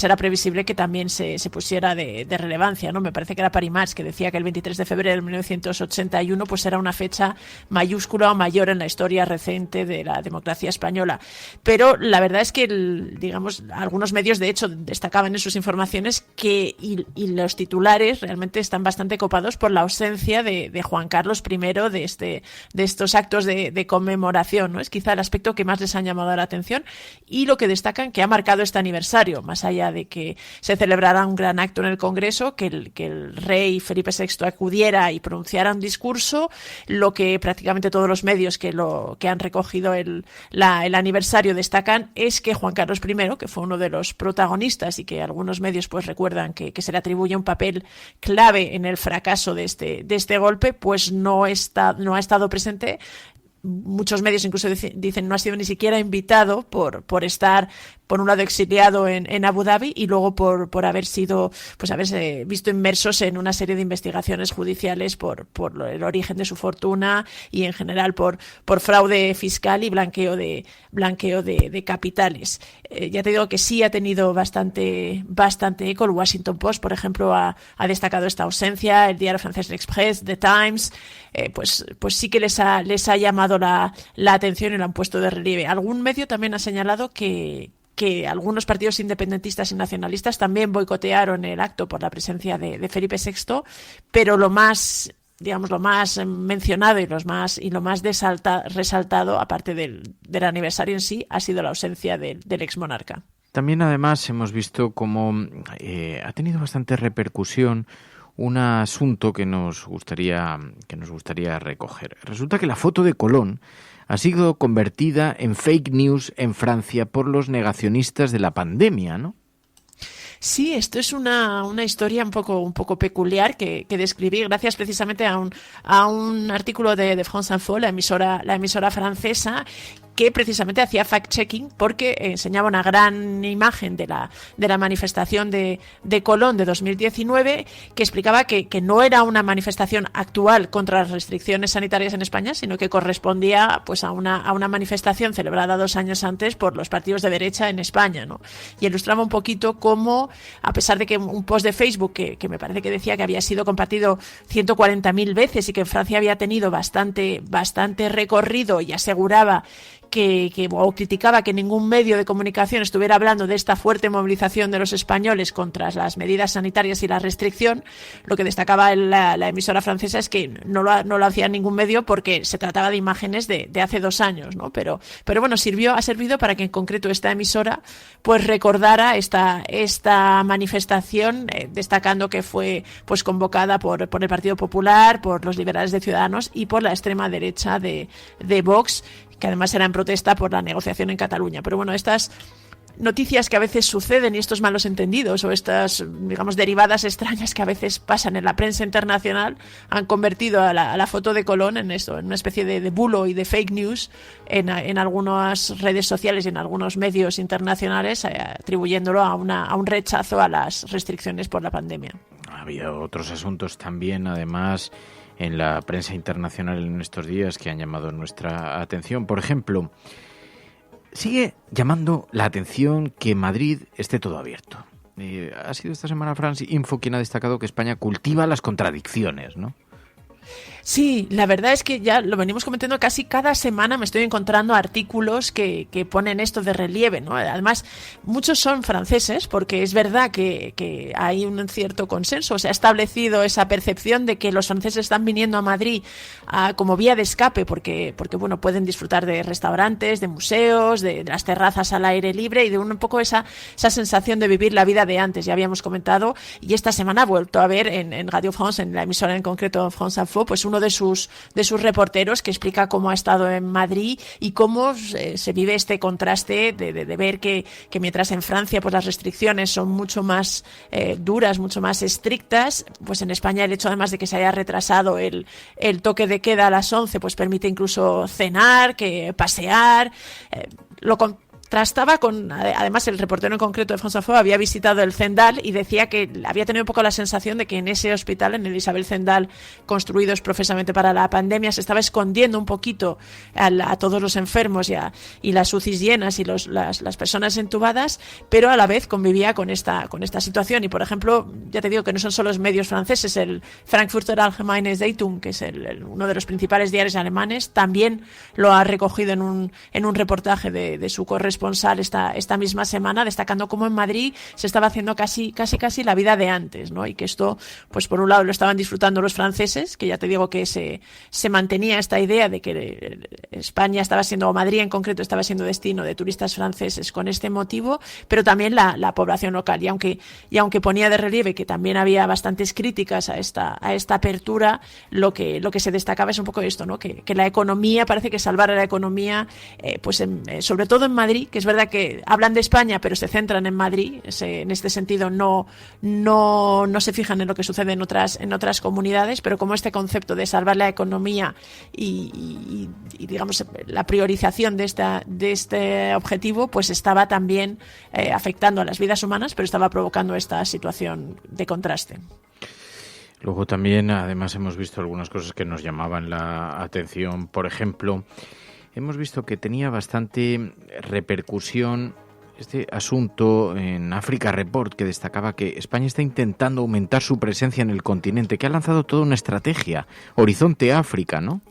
era previsible que también se pusiera de relevancia, ¿no? Me parece que era Paris que decía que el 23 de febrero de 1981 pues era una fecha mayúscula o mayor en la historia reciente de la democracia española. Pero la verdad es que, digamos, algunos medios de hecho destacaban en sus informaciones y los titulares realmente están bastante copados por la ausencia de Juan Carlos I de estos actos de conmemoración, ¿no? Es quizá el aspecto que más les han llamado la atención, y lo que destacan que ha marcado este aniversario, más allá de que se celebrara un gran acto en el Congreso, que el rey Felipe VI acudiera y pronunciara un discurso. Lo que prácticamente todos los medios que han recogido el aniversario destacan es que Juan Carlos I, que fue uno de los protagonistas y que algunos medios pues recuerdan que se le atribuye un papel clave en el fracaso de este golpe, pues no ha estado presente. Muchos medios incluso dicen no ha sido ni siquiera invitado por estar, por un lado, exiliado en Abu Dhabi, y luego por haberse visto inmersos en una serie de investigaciones judiciales por el origen de su fortuna y en general por fraude fiscal y blanqueo de capitales. Ya te digo que sí ha tenido bastante eco. El Washington Post, por ejemplo, ha destacado esta ausencia. El diario francés L'Express, The Times, pues sí que les ha llamado la atención y lo han puesto de relieve. Algún medio también ha señalado que algunos partidos independentistas y nacionalistas también boicotearon el acto por la presencia de Felipe VI, pero lo más digamos, lo más mencionado y lo más resaltado, aparte del aniversario en sí, ha sido la ausencia del exmonarca. También, además, hemos visto cómo ha tenido bastante repercusión un asunto que nos gustaría recoger. Resulta que la foto de Colón ha sido convertida en fake news en Francia por los negacionistas de la pandemia, ¿no? Sí, esto es una historia un poco peculiar que describí gracias precisamente a un artículo de France Info, la emisora francesa, que precisamente hacía fact-checking porque enseñaba una gran imagen de la manifestación de Colón de 2019 que explicaba que no era una manifestación actual contra las restricciones sanitarias en España, sino que correspondía pues a una manifestación celebrada 2 años antes por los partidos de derecha en España, ¿no? Y ilustraba un poquito cómo, a pesar de que un post de Facebook que me parece que decía que había sido compartido 140.000 veces y que en Francia había tenido bastante recorrido y aseguraba o criticaba que ningún medio de comunicación estuviera hablando de esta fuerte movilización de los españoles contra las medidas sanitarias y la restricción, lo que destacaba la emisora francesa es que no lo hacía ningún medio porque se trataba de imágenes de hace 2 años, ¿no? Pero bueno, ha servido para que en concreto esta emisora pues recordara esta manifestación, destacando que fue pues convocada por el Partido Popular, por los liberales de Ciudadanos y por la extrema derecha de Vox, que además era en protesta por la negociación en Cataluña. Pero bueno, estas noticias que a veces suceden y estos malos entendidos o estas, digamos, derivadas extrañas que a veces pasan en la prensa internacional han convertido a la foto de Colón en esto, en una especie de bulo y de fake news en algunas redes sociales y en algunos medios internacionales, atribuyéndolo a un rechazo a las restricciones por la pandemia. Ha habido otros asuntos también, además, en la prensa internacional en estos días que han llamado nuestra atención. Por ejemplo, sigue llamando la atención que Madrid esté todo abierto. Ha sido esta semana France Info quien ha destacado que España cultiva las contradicciones, ¿no? Sí, la verdad es que ya lo venimos comentando casi cada semana, me estoy encontrando artículos que ponen esto de relieve, ¿no? Además, muchos son franceses, porque es verdad que hay un cierto consenso, se ha establecido esa percepción de que los franceses están viniendo a Madrid como vía de escape, porque bueno, pueden disfrutar de restaurantes, de museos, de las terrazas al aire libre y de un poco esa sensación de vivir la vida de antes, ya habíamos comentado, y esta semana ha vuelto a ver en Radio France, en la emisora en concreto France Info, pues uno de sus reporteros que explica cómo ha estado en Madrid y cómo se vive este contraste de ver que mientras en Francia pues las restricciones son mucho más duras, mucho más estrictas, pues en España el hecho además de que se haya retrasado el toque de queda a las 11 pues permite incluso cenar, pasear, lo contrastaba con, además el reportero en concreto de France Info había visitado el Zendal y decía que había tenido un poco la sensación de que en ese hospital, en el Isabel Zendal, construidos profesamente para la pandemia, se estaba escondiendo un poquito a todos los enfermos y las UCIs llenas y las personas entubadas, pero a la vez convivía con esta situación. Y por ejemplo, ya te digo que no son solo los medios franceses, el Frankfurter Allgemeine Zeitung, que es uno de los principales diarios alemanes, también lo ha recogido en un reportaje de su corresponsal esta misma semana, destacando cómo en Madrid se estaba haciendo casi la vida de antes, ¿no? Y que esto, pues por un lado lo estaban disfrutando los franceses, que ya te digo que se mantenía esta idea de que España estaba siendo, o Madrid en concreto estaba siendo destino de turistas franceses con este motivo, pero también la población local. Y aunque ponía de relieve que también había bastantes críticas a esta apertura, lo que se destacaba es un poco esto, ¿no? Que la economía, parece que salvar a la economía, sobre todo en Madrid, que es verdad que hablan de España pero se centran en Madrid, en este sentido no se fijan en lo que sucede en otras comunidades, pero como este concepto de salvar la economía y digamos la priorización de este objetivo pues estaba también afectando a las vidas humanas, pero estaba provocando esta situación de contraste. Luego también, además, hemos visto algunas cosas que nos llamaban la atención. Por ejemplo, hemos visto que tenía bastante repercusión este asunto en Africa Report, que destacaba que España está intentando aumentar su presencia en el continente, que ha lanzado toda una estrategia, Horizonte África, ¿no?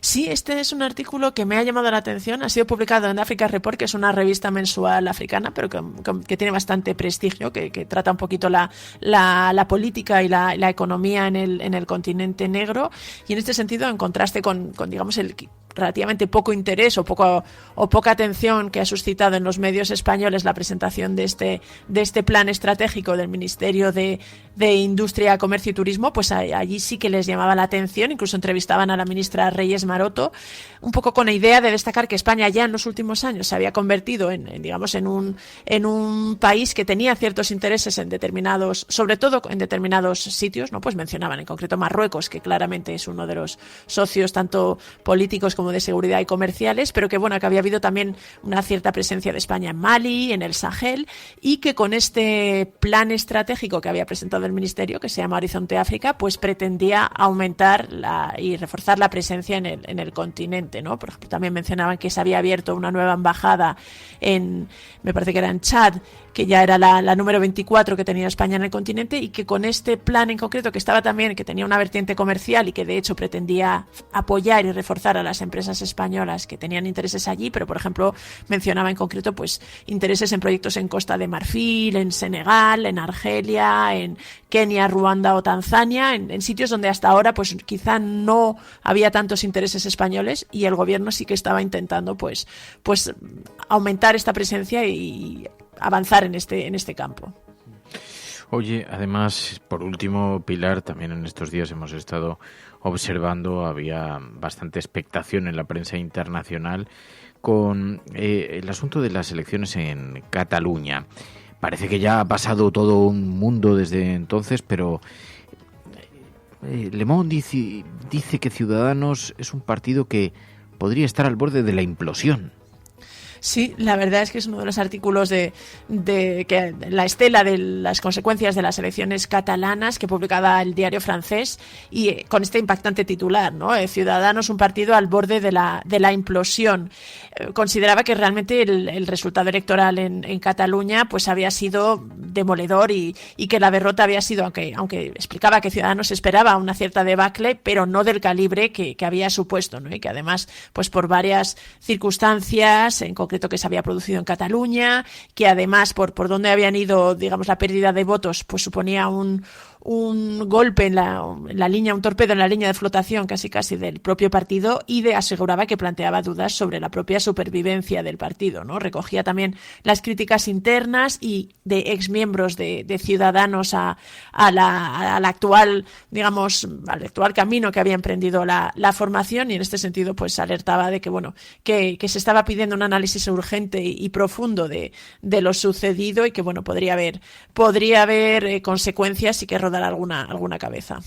Sí, este es un artículo que me ha llamado la atención. Ha sido publicado en Africa Report, que es una revista mensual africana, pero que tiene bastante prestigio, que trata un poquito la política y la economía en el continente negro. Y en este sentido, en contraste con digamos, el relativamente poco interés o poca atención que ha suscitado en los medios españoles la presentación de este plan estratégico del Ministerio de Industria, Comercio y Turismo, pues allí sí que les llamaba la atención. Incluso entrevistaban a la ministra Reyes Maroto, un poco con la idea de destacar que España ya en los últimos años se había convertido en un país que tenía ciertos intereses en determinados, sobre todo en determinados sitios, ¿no? Pues mencionaban en concreto Marruecos, que claramente es uno de los socios tanto políticos como de seguridad y comerciales, pero que bueno, que había habido también una cierta presencia de España en Mali, en el Sahel, y que con este plan estratégico que había presentado el Ministerio, que se llama Horizonte África, pues pretendía aumentar y reforzar la presencia en el continente, ¿no? Por ejemplo, también mencionaban que se había abierto una nueva embajada me parece que era en Chad, que ya era la número 24 que tenía España en el continente, y que con este plan en concreto, que tenía una vertiente comercial y que de hecho pretendía apoyar y reforzar a las empresas españolas que tenían intereses allí, pero por ejemplo mencionaba en concreto pues intereses en proyectos en Costa de Marfil, en Senegal, en Argelia, en Kenia, Ruanda o Tanzania, en sitios donde hasta ahora pues quizá no había tantos intereses españoles, y el gobierno sí que estaba intentando pues aumentar esta presencia y avanzar en este campo. Oye, además, por último, Pilar, también en estos días hemos estado observando, había bastante expectación en la prensa internacional con el asunto de las elecciones en Cataluña. Parece que ya ha pasado todo un mundo desde entonces, pero Le Monde dice que Ciudadanos es un partido que podría estar al borde de la implosión. Sí, la verdad es que es uno de los artículos de que la estela de las consecuencias de las elecciones catalanas que publicaba el diario francés, y con este impactante titular, ¿no? Ciudadanos, un partido al borde de la implosión. Consideraba que realmente el resultado electoral en Cataluña pues había sido demoledor y que la derrota había sido, aunque explicaba que Ciudadanos esperaba una cierta debacle, pero no del calibre que había supuesto, ¿no? Y que además pues por varias circunstancias, en concreto que se había producido en Cataluña, que además por donde habían ido, digamos, la pérdida de votos, pues suponía un golpe en la línea, un torpedo en la línea de flotación casi del propio partido, y aseguraba que planteaba dudas sobre la propia supervivencia del partido, ¿no? Recogía también las críticas internas y de exmiembros de Ciudadanos al actual, digamos, al actual camino que había emprendido la formación, y en este sentido pues alertaba de que bueno, que se estaba pidiendo un análisis urgente y profundo de lo sucedido, y que bueno, podría haber consecuencias y que rodar alguna cabeza.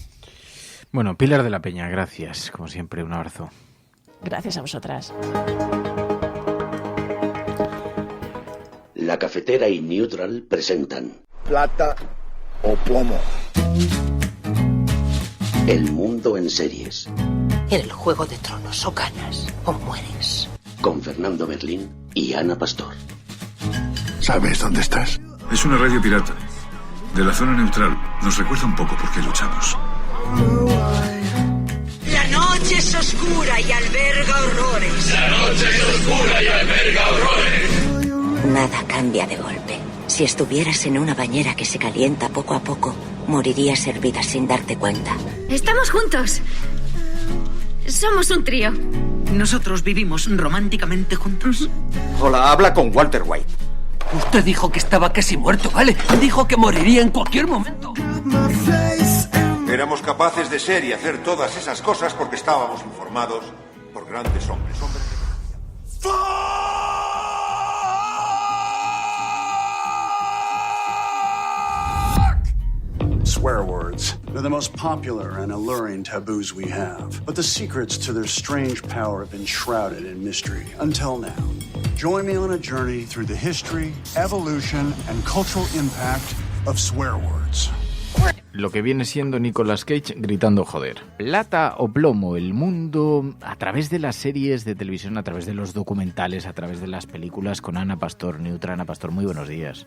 Bueno, Pilar de la Peña, gracias. Como siempre, un abrazo. Gracias a vosotras. La Cafetera y Neutral presentan Plata o Plomo. El mundo en series. En el Juego de Tronos, o ganas o mueres. Con Fernando Berlín y Ana Pastor. ¿Sabes dónde estás? Es una radio pirata. De la zona neutral. Nos recuerda un poco por qué luchamos. La noche es oscura y alberga horrores. La noche es oscura y alberga horrores. Nada cambia de golpe. Si estuvieras en una bañera que se calienta poco a poco, morirías hervida sin darte cuenta. Estamos juntos. Somos un trío. ¿Nosotros vivimos románticamente juntos? Hola, habla con Walter White. Usted dijo que estaba casi muerto, ¿vale? Dijo que moriría en cualquier momento. Éramos capaces de ser y hacer todas esas cosas porque estábamos informados por grandes hombres. Swear words. They're the most popular and alluring taboos we have. But the secrets to their strange power have been shrouded in mystery until now. Join me on a journey through the history, evolution, and cultural impact of swear words. Lo que viene siendo Nicolas Cage gritando joder. Plata o plomo, el mundo a través de las series de televisión, a través de los documentales, a través de las películas, con Ana Pastor, Neutra. Ana Pastor, muy buenos días.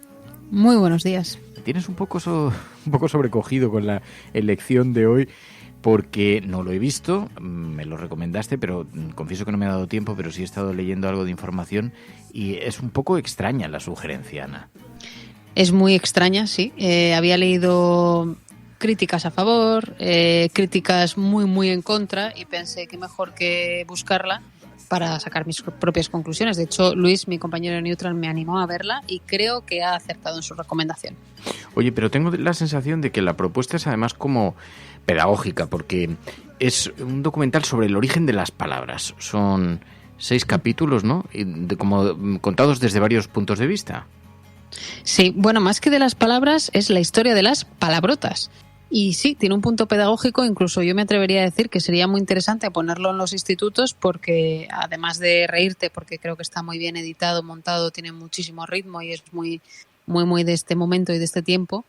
Muy buenos días. Tienes un poco sobrecogido con la elección de hoy. porque no lo he visto, me lo recomendaste, pero confieso que no me ha dado tiempo, pero sí he estado leyendo algo de información y es un poco extraña la sugerencia, Ana. Es muy extraña, sí. Había leído críticas a favor, críticas muy, muy en contra y pensé que mejor que buscarla para sacar mis propias conclusiones. De hecho, Luis, mi compañero de Neutral, me animó a verla y creo que ha acertado en su recomendación. Oye, pero tengo la sensación de que la propuesta es además como pedagógica, porque es un documental sobre el origen de las palabras. Son 6 capítulos, ¿no? Como contados desde varios puntos de vista. Sí, bueno, más que de las palabras, es la historia de las palabrotas. Y sí, tiene un punto pedagógico, incluso yo me atrevería a decir que sería muy interesante ponerlo en los institutos porque, además de reírte, porque creo que está muy bien editado, montado, tiene muchísimo ritmo y es muy, muy, muy de este momento y de este tiempo,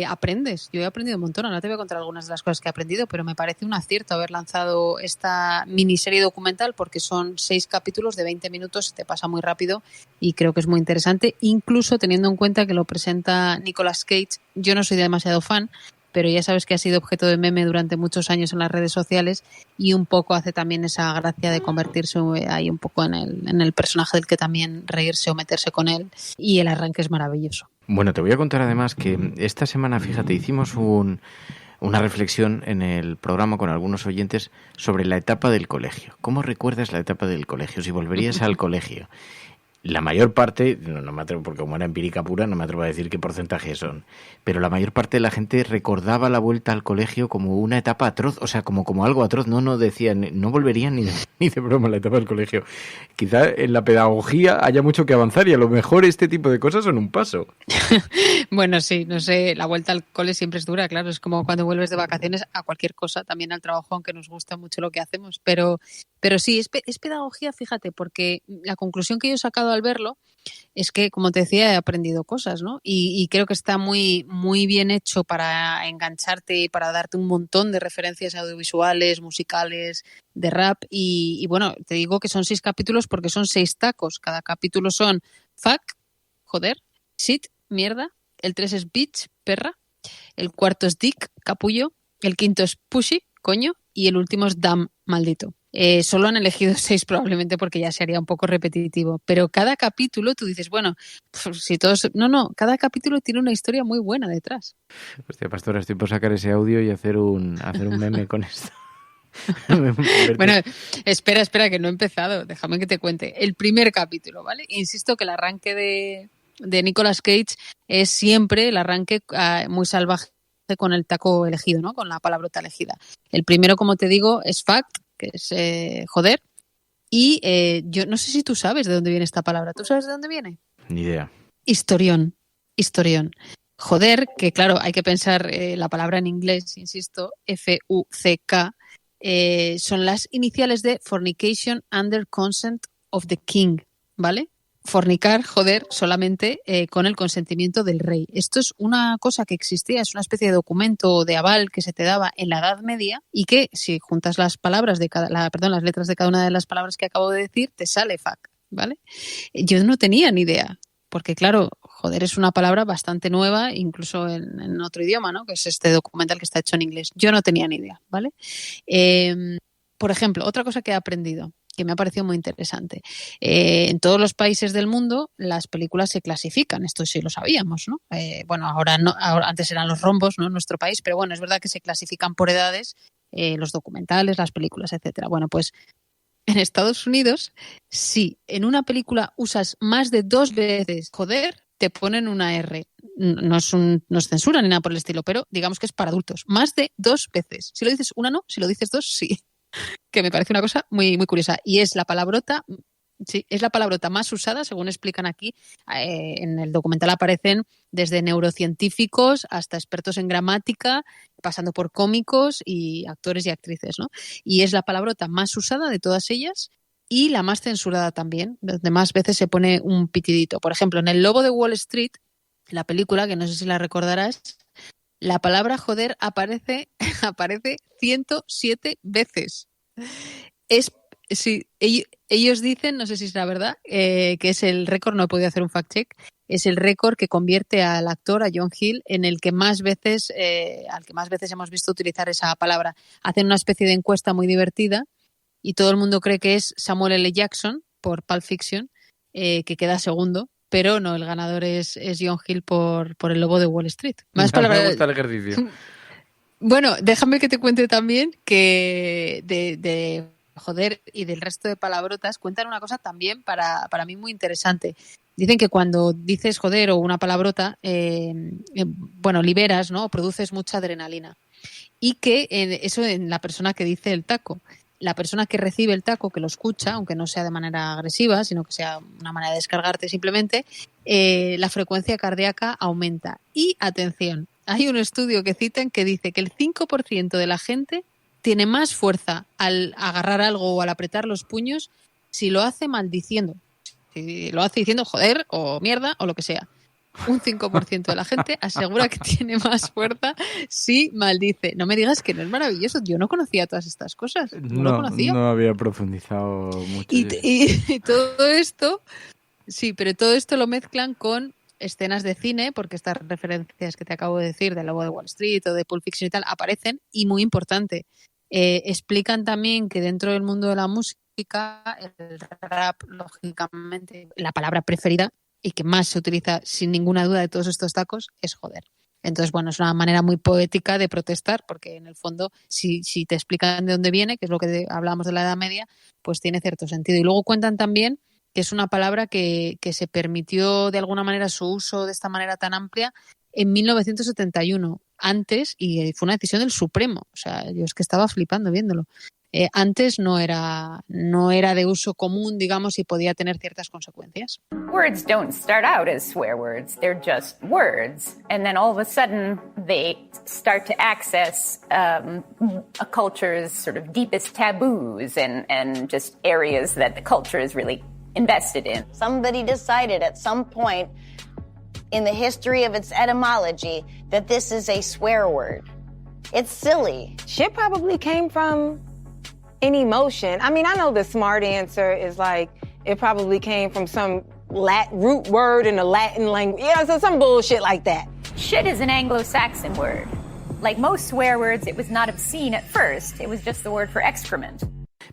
aprendes. Yo he aprendido un montón, ahora te voy a contar algunas de las cosas que he aprendido, pero me parece un acierto haber lanzado esta miniserie documental porque son 6 capítulos de 20 minutos, te pasa muy rápido y creo que es muy interesante, incluso teniendo en cuenta que lo presenta Nicolas Cage. Yo no soy demasiado fan, pero ya sabes que ha sido objeto de meme durante muchos años en las redes sociales y un poco hace también esa gracia de convertirse ahí un poco en el personaje del que también reírse o meterse con él, y el arranque es maravilloso. Bueno, te voy a contar además que esta semana, fíjate, hicimos una reflexión en el programa con algunos oyentes sobre la etapa del colegio. ¿Cómo recuerdas la etapa del colegio? Si volverías al colegio. La mayor parte, no me atrevo porque como era empírica pura, no me atrevo a decir qué porcentaje son, pero la mayor parte de la gente recordaba la vuelta al colegio como una etapa atroz, o sea, como algo atroz, no decían, no volverían ni de broma a la etapa del colegio. Quizá en la pedagogía haya mucho que avanzar y a lo mejor este tipo de cosas son un paso. Bueno, sí, no sé, la vuelta al cole siempre es dura, claro, es como cuando vuelves de vacaciones a cualquier cosa, también al trabajo, aunque nos gusta mucho lo que hacemos, pero sí, es pedagogía, fíjate, porque la conclusión que yo he sacado al verlo es que, como te decía, he aprendido cosas, ¿no? Y creo que está muy, muy bien hecho para engancharte y para darte un montón de referencias audiovisuales, musicales, de rap. Y bueno, te digo que son 6 capítulos porque son 6 tacos. Cada capítulo son fuck, joder, shit, mierda. El 3 es bitch, perra. El 4 es dick, capullo. El 5 es pushy, coño. Y el último es damn, maldito. Solo han elegido 6 probablemente porque ya sería un poco repetitivo, pero cada capítulo tú dices, bueno, si todos... No, cada capítulo tiene una historia muy buena detrás. Hostia, Pastora, estoy por sacar ese audio y hacer un meme con esto. Bueno, espera, que no he empezado, déjame que te cuente. El primer capítulo, ¿vale? Insisto que el arranque de Nicolas Cage es siempre el arranque muy salvaje con el taco elegido, ¿no? Con la palabrota elegida. El primero, como te digo, es fact, que es joder, y yo no sé si tú sabes de dónde viene esta palabra. ¿Tú sabes de dónde viene? Ni idea. Historión. Joder, que claro, hay que pensar la palabra en inglés, insisto, F-U-C-K, son las iniciales de Fornication Under Consent of the King, ¿vale? Fornicar, joder, solamente con el consentimiento del rey. Esto es una cosa que existía, es una especie de documento de aval que se te daba en la Edad Media y que si juntas las palabras las letras de cada una de las palabras que acabo de decir, te sale fuck, ¿vale? Yo no tenía ni idea, porque claro, joder es una palabra bastante nueva, incluso en otro idioma, ¿no? Que es este documental que está hecho en inglés. Yo no tenía ni idea, ¿vale? Por ejemplo, otra cosa que he aprendido, que me ha parecido muy interesante. En todos los países del mundo las películas se clasifican, esto sí lo sabíamos, ¿no? Bueno, ahora antes eran los rombos, ¿no? En nuestro país, pero bueno, es verdad que se clasifican por edades, los documentales, las películas, etcétera. Bueno, pues en Estados Unidos, si en una película usas más de 2 veces joder, te ponen una R. No es censura ni nada por el estilo, pero digamos que es para adultos. Más de 2 veces. Si lo dices una, no. Si lo dices 2, sí. Que me parece una cosa muy, muy curiosa. Y es la palabrota, sí, es la palabrota más usada, según explican aquí. En el documental aparecen desde neurocientíficos hasta expertos en gramática, pasando por cómicos y actores y actrices, ¿no? Y es la palabrota más usada de todas ellas y la más censurada también, donde más veces se pone un pitidito. Por ejemplo, en El Lobo de Wall Street, la película, que no sé si la recordarás, la palabra joder aparece 107 veces. Sí, ellos dicen, no sé si es la verdad, que es el récord, no he podido hacer un fact-check, es el récord que convierte al actor, a John Hill, en el que más veces, al que más veces hemos visto utilizar esa palabra. Hacen una especie de encuesta muy divertida y todo el mundo cree que es Samuel L. Jackson por Pulp Fiction, que queda segundo, pero no, el ganador es John Hill por El Lobo de Wall Street. Más palabras. Me gusta el ejercicio. Bueno, déjame que te cuente también que de joder y del resto de palabrotas cuentan una cosa también para mí muy interesante. Dicen que cuando dices joder o una palabrota, liberas, ¿no? O produces mucha adrenalina. Y que eso en la persona que dice el taco. La persona que recibe el taco, que lo escucha, aunque no sea de manera agresiva, sino que sea una manera de descargarte simplemente, la frecuencia cardíaca aumenta. Y atención, hay un estudio que citan que dice que el 5% de la gente tiene más fuerza al agarrar algo o al apretar los puños si lo hace maldiciendo. Si lo hace diciendo joder o mierda o lo que sea. Un 5% de la gente asegura que tiene más fuerza si maldice. No me digas que no es maravilloso. Yo no conocía todas estas cosas. No lo conocía. No había profundizado mucho. Y todo esto, sí, pero todo esto lo mezclan con escenas de cine, porque estas referencias que te acabo de decir del Lobo de Wall Street o de Pulp Fiction y tal aparecen, y muy importante, explican también que dentro del mundo de la música, el rap, lógicamente, la palabra preferida y que más se utiliza sin ninguna duda de todos estos tacos es joder. Entonces, bueno, es una manera muy poética de protestar, porque en el fondo, si te explican de dónde viene, que es lo que hablábamos de la Edad Media, pues tiene cierto sentido. Y luego cuentan también que es una palabra que se permitió de alguna manera su uso de esta manera tan amplia en 1971, antes, y fue una decisión del Supremo. O sea, yo es que estaba flipando viéndolo. Antes no era de uso común, digamos, y podía tener ciertas consecuencias. Words don't start out as swear words, they're just words. And then all of a sudden they start to access a culture's sort of deepest taboos and just areas that the culture is really invested in. Somebody decided at some point in the history of its etymology that this is a swear word. It's silly. Shit probably came from an emotion. I mean, I know the smart answer is like, it probably came from some root word in the Latin language. Yeah, so some bullshit like that. Shit is an Anglo-Saxon word. Like most swear words, it was not obscene at first. It was just the word for excrement.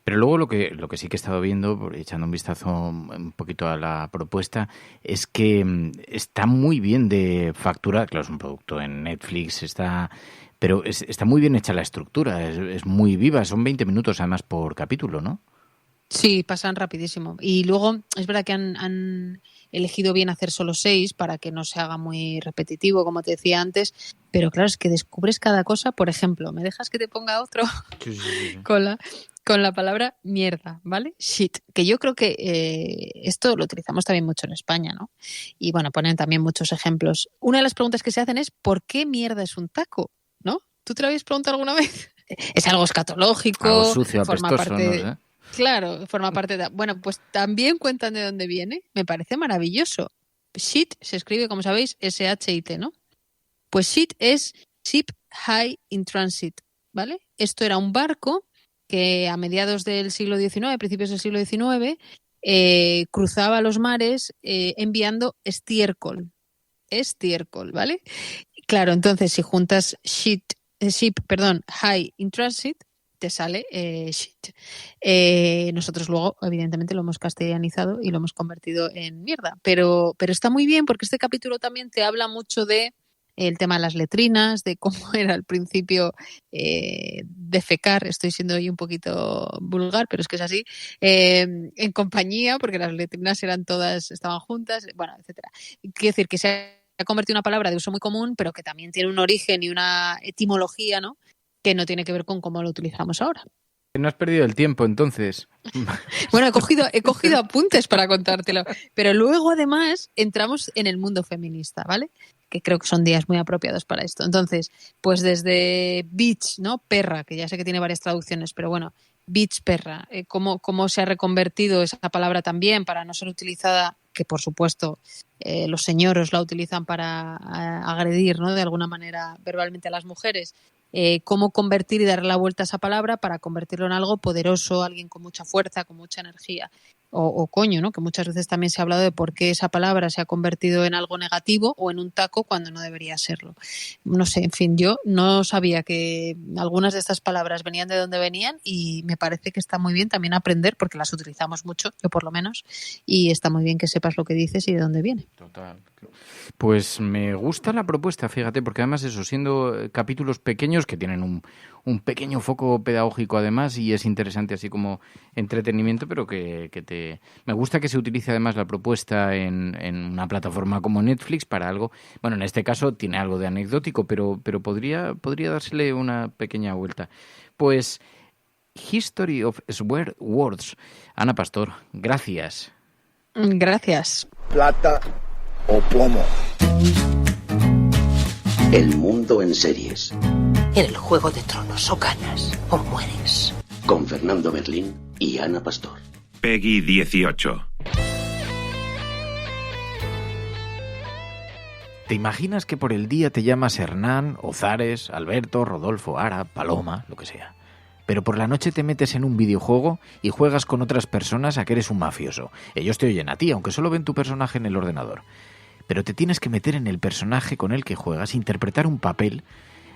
Pero luego lo que sí que he estado viendo, echando un vistazo un poquito a la propuesta, es que está muy bien de factura. Claro, es un producto en Netflix, pero está muy bien hecha la estructura, es muy viva, son 20 minutos además por capítulo, ¿no? Sí, pasan rapidísimo. Y luego es verdad que han elegido bien hacer solo 6 para que no se haga muy repetitivo, como te decía antes, pero claro, es que descubres cada cosa. Por ejemplo, ¿me dejas que te ponga otro? Sí. Con la palabra mierda, ¿vale? Shit, que yo creo que esto lo utilizamos también mucho en España, ¿no? Y bueno, ponen también muchos ejemplos. Una de las preguntas que se hacen es ¿por qué mierda es un taco? ¿No? ¿Tú te lo habías preguntado alguna vez? Es algo escatológico. Algo sucio, forma apestoso, parte, no sé. Claro, forma parte de... Bueno, pues también cuentan de dónde viene. Me parece maravilloso. Shit se escribe, como sabéis, S-H-I-T, ¿no? Pues shit es Ship High in Transit, ¿vale? Esto era un barco que a mediados del siglo XIX, principios del siglo XIX, cruzaba los mares enviando estiércol, ¿vale? Claro, entonces si juntas ship, high in transit, te sale shit. Nosotros luego, evidentemente, lo hemos castellanizado y lo hemos convertido en mierda, pero está muy bien porque este capítulo también te habla mucho de el tema de las letrinas, de cómo era al principio defecar, estoy siendo hoy un poquito vulgar, pero es que es así, en compañía, porque las letrinas estaban juntas, bueno, etcétera. Quiero decir que se ha convertido en una palabra de uso muy común, pero que también tiene un origen y una etimología, ¿no?, que no tiene que ver con cómo lo utilizamos ahora. No has perdido el tiempo, entonces. Bueno, he cogido apuntes para contártelo, pero luego además entramos en el mundo feminista, ¿vale?, que creo que son días muy apropiados para esto. Entonces, pues desde bitch, ¿no?, perra, que ya sé que tiene varias traducciones, pero bueno, bitch, perra, cómo se ha reconvertido esa palabra también para no ser utilizada, que por supuesto los señoros la utilizan para agredir, ¿no?, de alguna manera verbalmente a las mujeres. Cómo convertir y darle la vuelta a esa palabra para convertirlo en algo poderoso, alguien con mucha fuerza, con mucha energía. o coño, ¿no? Que muchas veces también se ha hablado de por qué esa palabra se ha convertido en algo negativo o en un taco cuando no debería serlo. No sé, en fin, yo no sabía que algunas de estas palabras venían de donde venían y me parece que está muy bien también aprender, porque las utilizamos mucho, yo por lo menos, y está muy bien que sepas lo que dices y de dónde viene. Total. Pues me gusta la propuesta, fíjate, porque además eso, siendo capítulos pequeños que tienen un pequeño foco pedagógico además y es interesante así como entretenimiento, pero me gusta que se utilice además la propuesta en una plataforma como Netflix para algo, bueno, en este caso tiene algo de anecdótico, pero podría dársele una pequeña vuelta. Pues History of Swear Words. Ana Pastor, gracias. Gracias. Plata o plomo. El mundo en series. En el Juego de Tronos o ganas o mueres. Con Fernando Berlín y Ana Pastor. Peggy 18. ¿Te imaginas que por el día te llamas Hernán, Ozares, Alberto, Rodolfo, Ara, Paloma, lo que sea? Pero por la noche te metes en un videojuego y juegas con otras personas a que eres un mafioso. Ellos te oyen a ti, aunque solo ven tu personaje en el ordenador. Pero te tienes que meter en el personaje con el que juegas, interpretar un papel.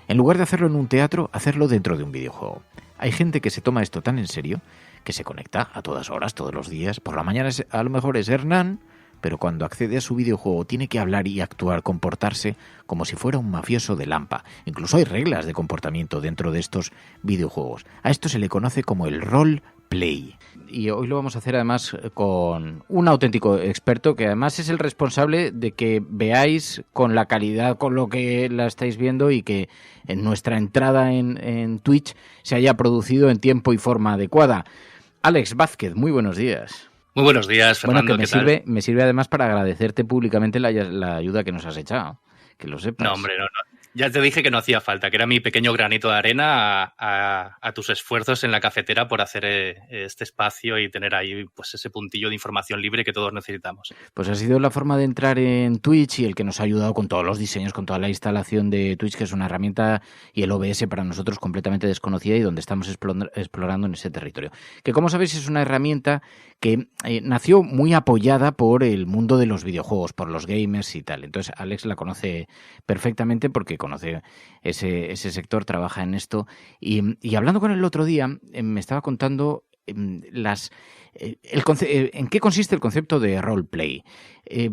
En lugar de hacerlo en un teatro, hacerlo dentro de un videojuego. Hay gente que se toma esto tan en serio que se conecta a todas horas, todos los días. Por la mañana a lo mejor es Hernán, pero cuando accede a su videojuego tiene que hablar y actuar, comportarse como si fuera un mafioso de Lampa. Incluso hay reglas de comportamiento dentro de estos videojuegos. A esto se le conoce como el roleplay. Y hoy lo vamos a hacer además con un auténtico experto que además es el responsable de que veáis con la calidad con lo que la estáis viendo y que en nuestra entrada en Twitch se haya producido en tiempo y forma adecuada. Alex Vázquez, muy buenos días. Muy buenos días, Fernando. Bueno, que me sirve además para agradecerte públicamente la ayuda que nos has echado, que lo sepas. No, hombre, no. Ya te dije que no hacía falta, que era mi pequeño granito de arena a tus esfuerzos en la cafetera por hacer este espacio y tener ahí pues ese puntillo de información libre que todos necesitamos. Pues ha sido la forma de entrar en Twitch y el que nos ha ayudado con todos los diseños, con toda la instalación de Twitch, que es una herramienta y el OBS para nosotros completamente desconocida y donde estamos explorando en ese territorio. Que como sabéis es una herramienta que nació muy apoyada por el mundo de los videojuegos, por los gamers y tal. Entonces Alex la conoce perfectamente porque conoce ese sector, trabaja en esto. Y hablando con él el otro día, me estaba contando en qué consiste el concepto de roleplay.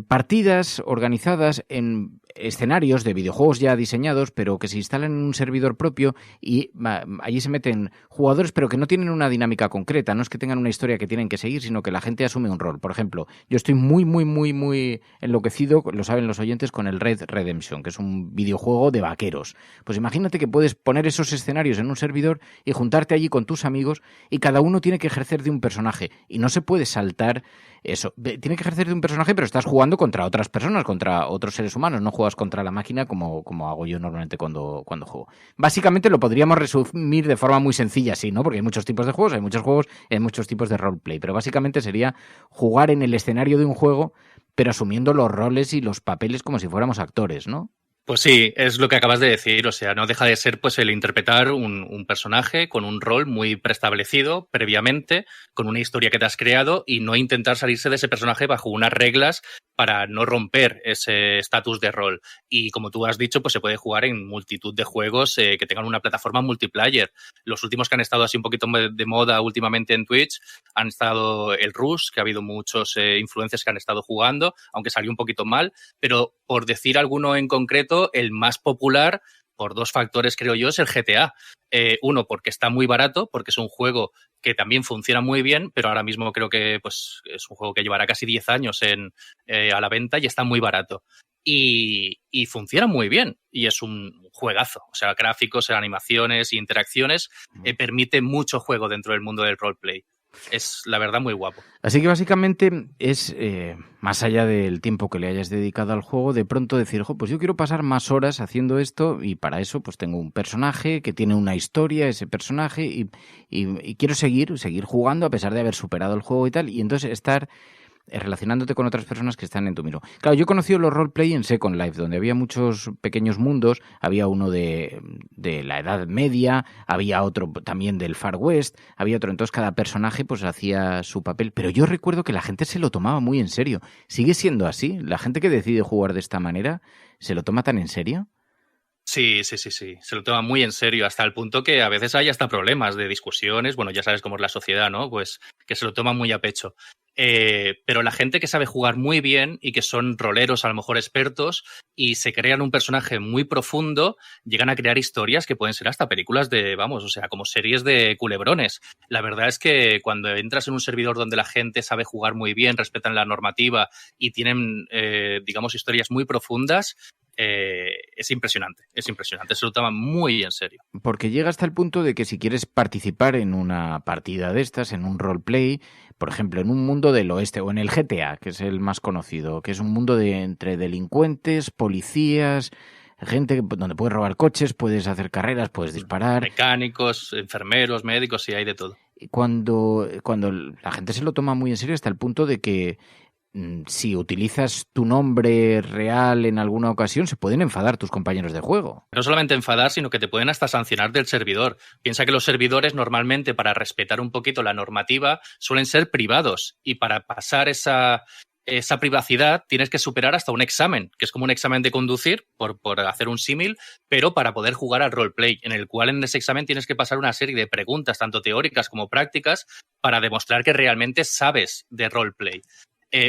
Partidas organizadas en escenarios de videojuegos ya diseñados, pero que se instalan en un servidor propio y allí se meten jugadores, pero que no tienen una dinámica concreta. No es que tengan una historia que tienen que seguir, sino que la gente asume un rol. Por ejemplo, yo estoy muy enloquecido, lo saben los oyentes, con el Red Redemption, que es un videojuego de vaqueros. Pues imagínate que puedes poner esos escenarios en un servidor y juntarte allí con tus amigos y cada uno tiene que ejercer de un personaje. Y no se puede saltar eso. Tiene que ejercer de un personaje, pero estás jugando contra otras personas, contra otros seres humanos. No juegas contra la máquina como hago yo normalmente cuando juego. Básicamente lo podríamos resumir de forma muy sencilla, sí, ¿no? Porque hay muchos tipos de juegos, hay muchos tipos de roleplay. Pero básicamente sería jugar en el escenario de un juego, pero asumiendo los roles y los papeles como si fuéramos actores, ¿no? Pues sí, es lo que acabas de decir, o sea, no deja de ser pues el interpretar un personaje con un rol muy preestablecido previamente, con una historia que te has creado y no intentar salirse de ese personaje bajo unas reglas para no romper ese estatus de rol. Y como tú has dicho, pues se puede jugar en multitud de juegos que tengan una plataforma multiplayer. Los últimos que han estado así un poquito de moda últimamente en Twitch han estado el Rush, que ha habido muchos influencers que han estado jugando, aunque salió un poquito mal, pero por decir alguno en concreto, el más popular, por dos factores creo yo, es el GTA. Uno, porque está muy barato, porque es un juego que también funciona muy bien, pero ahora mismo creo que pues es un juego que llevará casi 10 años a la venta y está muy barato. Y funciona muy bien y es un juegazo. O sea, gráficos, animaciones e interacciones permite mucho juego dentro del mundo del roleplay. Es, la verdad, muy guapo. Así que básicamente es, más allá del tiempo que le hayas dedicado al juego, de pronto decir, pues yo quiero pasar más horas haciendo esto y para eso pues tengo un personaje que tiene una historia, ese personaje, y quiero seguir jugando a pesar de haber superado el juego y tal, y entonces estar relacionándote con otras personas que están en tu mismo. Claro, yo he conocido los roleplay en Second Life, donde había muchos pequeños mundos, había uno de la Edad Media, había otro también del Far West, había otro, entonces cada personaje pues hacía su papel, pero yo recuerdo que la gente se lo tomaba muy en serio. ¿Sigue siendo así? ¿La gente que decide jugar de esta manera se lo toma tan en serio? Sí. Se lo toma muy en serio, hasta el punto que a veces hay hasta problemas de discusiones. Bueno, ya sabes cómo es la sociedad, ¿no? Pues que se lo toma muy a pecho. Pero la gente que sabe jugar muy bien y que son roleros, a lo mejor expertos, y se crean un personaje muy profundo, llegan a crear historias que pueden ser hasta películas de, vamos, o sea, como series de culebrones. La verdad es que cuando entras en un servidor donde la gente sabe jugar muy bien, respetan la normativa y tienen, digamos, historias muy profundas, es impresionante, se lo toman muy en serio. Porque llega hasta el punto de que si quieres participar en una partida de estas, en un roleplay, por ejemplo, en un mundo del oeste o en el GTA, que es el más conocido, que es un mundo entre delincuentes, policías, gente donde puedes robar coches, puedes hacer carreras, puedes disparar. Mecánicos, enfermeros, médicos, sí, hay de todo. Cuando la gente se lo toma muy en serio hasta el punto de que si utilizas tu nombre real en alguna ocasión, se pueden enfadar tus compañeros de juego. No solamente enfadar, sino que te pueden hasta sancionar del servidor. Piensa que los servidores normalmente, para respetar un poquito la normativa, suelen ser privados. Y para pasar esa privacidad tienes que superar hasta un examen, que es como un examen de conducir, por hacer un símil, pero para poder jugar al roleplay, en el cual en ese examen tienes que pasar una serie de preguntas, tanto teóricas como prácticas, para demostrar que realmente sabes de roleplay.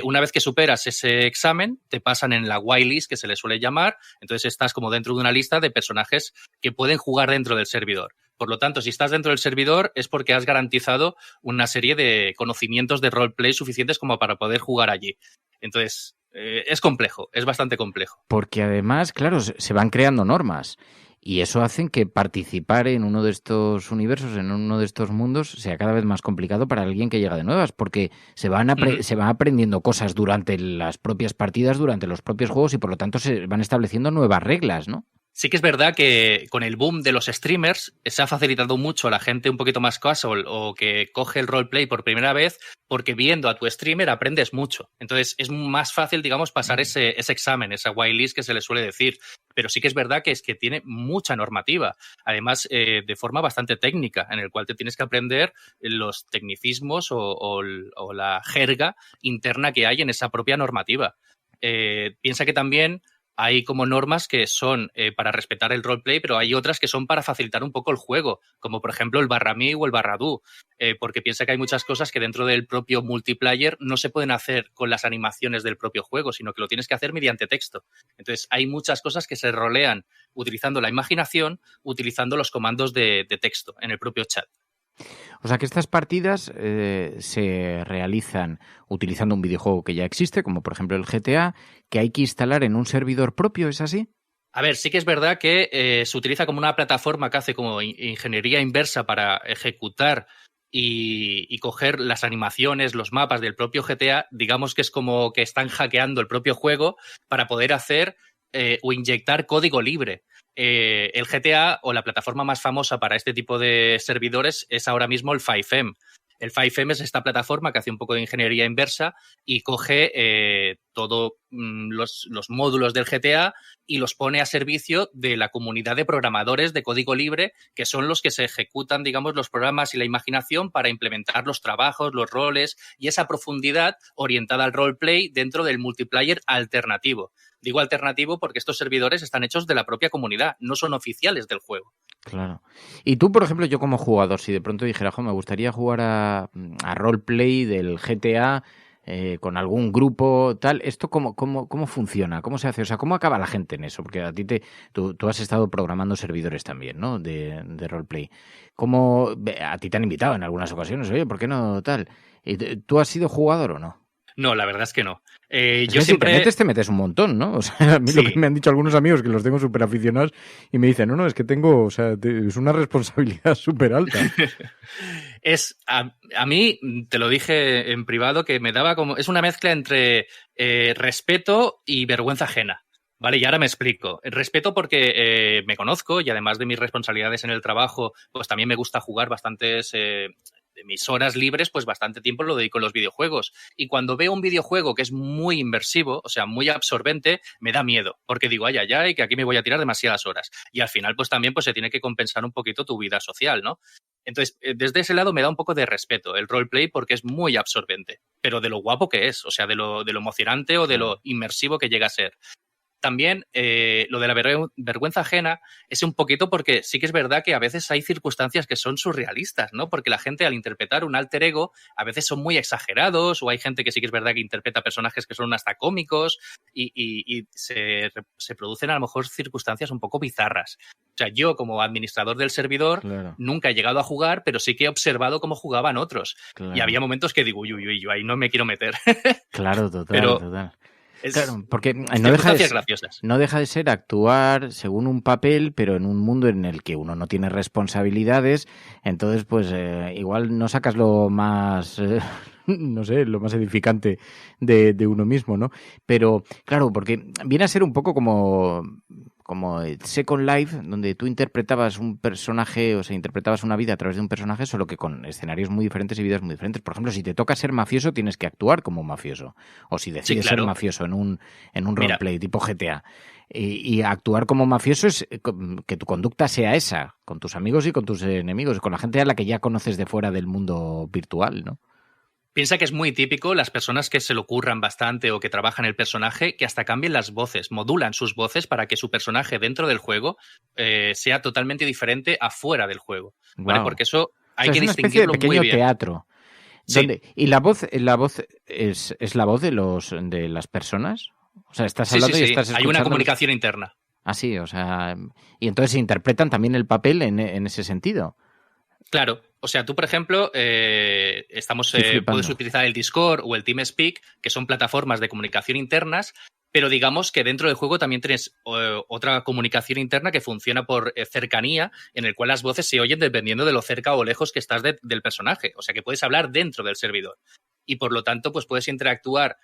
Una vez que superas ese examen, te pasan en la whitelist, que se le suele llamar, entonces estás como dentro de una lista de personajes que pueden jugar dentro del servidor. Por lo tanto, si estás dentro del servidor es porque has garantizado una serie de conocimientos de roleplay suficientes como para poder jugar allí. Entonces, es complejo, es bastante complejo. Porque además, claro, se van creando normas. Y eso hace que participar en uno de estos universos, en uno de estos mundos, sea cada vez más complicado para alguien que llega de nuevas, porque se van aprendiendo cosas durante las propias partidas, durante los propios juegos, y por lo tanto se van estableciendo nuevas reglas, ¿no? Sí que es verdad que con el boom de los streamers se ha facilitado mucho a la gente un poquito más casual o que coge el roleplay por primera vez, porque viendo a tu streamer aprendes mucho. Entonces es más fácil, digamos, pasar ese examen, esa whitelist que se le suele decir. Pero sí que es verdad que tiene mucha normativa, además de forma bastante técnica, en el cual te tienes que aprender los tecnicismos o la jerga interna que hay en esa propia normativa. Piensa que también hay como normas que son para respetar el roleplay, pero hay otras que son para facilitar un poco el juego, como por ejemplo el /me o el /do, porque piensa que hay muchas cosas que dentro del propio multiplayer no se pueden hacer con las animaciones del propio juego, sino que lo tienes que hacer mediante texto. Entonces hay muchas cosas que se rolean utilizando la imaginación, utilizando los comandos de texto en el propio chat. O sea que estas partidas se realizan utilizando un videojuego que ya existe, como por ejemplo el GTA, que hay que instalar en un servidor propio, ¿es así? A ver, sí que es verdad que se utiliza como una plataforma que hace como ingeniería inversa para ejecutar y coger las animaciones, los mapas del propio GTA. Digamos que es como que están hackeando el propio juego para poder hacer o inyectar código libre. El GTA o la plataforma más famosa para este tipo de servidores es ahora mismo el 5M. El 5M es esta plataforma que hace un poco de ingeniería inversa y coge todos los módulos del GTA y los pone a servicio de la comunidad de programadores de código libre, que son los que se ejecutan, digamos, los programas y la imaginación para implementar los trabajos, los roles y esa profundidad orientada al roleplay dentro del multiplayer alternativo. Digo alternativo porque estos servidores están hechos de la propia comunidad, no son oficiales del juego. Claro. Y tú, por ejemplo, yo como jugador, si de pronto dijera, me gustaría jugar a roleplay del GTA con algún grupo, tal, ¿esto cómo funciona? ¿Cómo se hace? O sea, ¿cómo acaba la gente en eso? Porque a ti tú has estado programando servidores también, ¿no? De roleplay. ¿Cómo a ti te han invitado en algunas ocasiones? Oye, ¿por qué no tal? ¿Tú has sido jugador o no? No, la verdad es que no. Yo siempre... Si te metes un montón, ¿no? O sea, a mí sí. Lo que me han dicho algunos amigos que los tengo súper aficionados y me dicen, no, es que tengo, o sea, es una responsabilidad súper alta. A mí, te lo dije en privado, que me daba como... Es una mezcla entre respeto y vergüenza ajena. Vale, y ahora me explico. Respeto porque me conozco y además de mis responsabilidades en el trabajo, pues también me gusta jugar bastantes mis horas libres, pues bastante tiempo lo dedico a los videojuegos. Y cuando veo un videojuego que es muy inmersivo, o sea, muy absorbente, me da miedo, porque digo, ay, que aquí me voy a tirar demasiadas horas. Y al final, pues también pues, se tiene que compensar un poquito tu vida social, ¿no? Entonces, desde ese lado me da un poco de respeto el roleplay porque es muy absorbente, pero de lo guapo que es, o sea, de lo emocionante o de lo inmersivo que llega a ser. También lo de la vergüenza ajena es un poquito porque sí que es verdad que a veces hay circunstancias que son surrealistas, ¿no? Porque la gente al interpretar un alter ego a veces son muy exagerados o hay gente que sí que es verdad que interpreta personajes que son hasta cómicos y se producen a lo mejor circunstancias un poco bizarras. O sea, yo como administrador del servidor nunca he llegado a jugar, pero sí que he observado cómo jugaban otros. Claro. Y había momentos que digo, uy, yo ahí no me quiero meter. Claro, total. Claro, porque no deja de ser actuar según un papel, pero en un mundo en el que uno no tiene responsabilidades, entonces pues igual no sacas lo más, no sé, lo más edificante de uno mismo, ¿no? Pero claro, porque viene a ser un poco como Second Life, donde tú interpretabas un personaje, o sea, interpretabas una vida a través de un personaje, solo que con escenarios muy diferentes y vidas muy diferentes. Por ejemplo, si te toca ser mafioso, tienes que actuar como mafioso. O si decides ser mafioso en un roleplay tipo GTA. Y actuar como mafioso es que tu conducta sea esa, con tus amigos y con tus enemigos, con la gente a la que ya conoces de fuera del mundo virtual, ¿no? Piensa que es muy típico las personas que se lo curran bastante o que trabajan el personaje que hasta cambien las voces, modulan sus voces para que su personaje dentro del juego sea totalmente diferente afuera del juego, ¿vale? Porque eso hay que distinguirlo muy bien. Es una especie de pequeño teatro. Sí. ¿Y la voz es la voz de las personas? O sea, estás hablando y estás escuchando. Hay una comunicación interna. Ah, sí, o sea, y entonces se interpretan también el papel en ese sentido. Claro, o sea, tú, por ejemplo, puedes utilizar el Discord o el TeamSpeak, que son plataformas de comunicación internas, pero digamos que dentro del juego también tienes otra comunicación interna que funciona por cercanía, en el cual las voces se oyen dependiendo de lo cerca o lejos que estás del personaje. O sea, que puedes hablar dentro del servidor. Y por lo tanto, pues puedes interactuar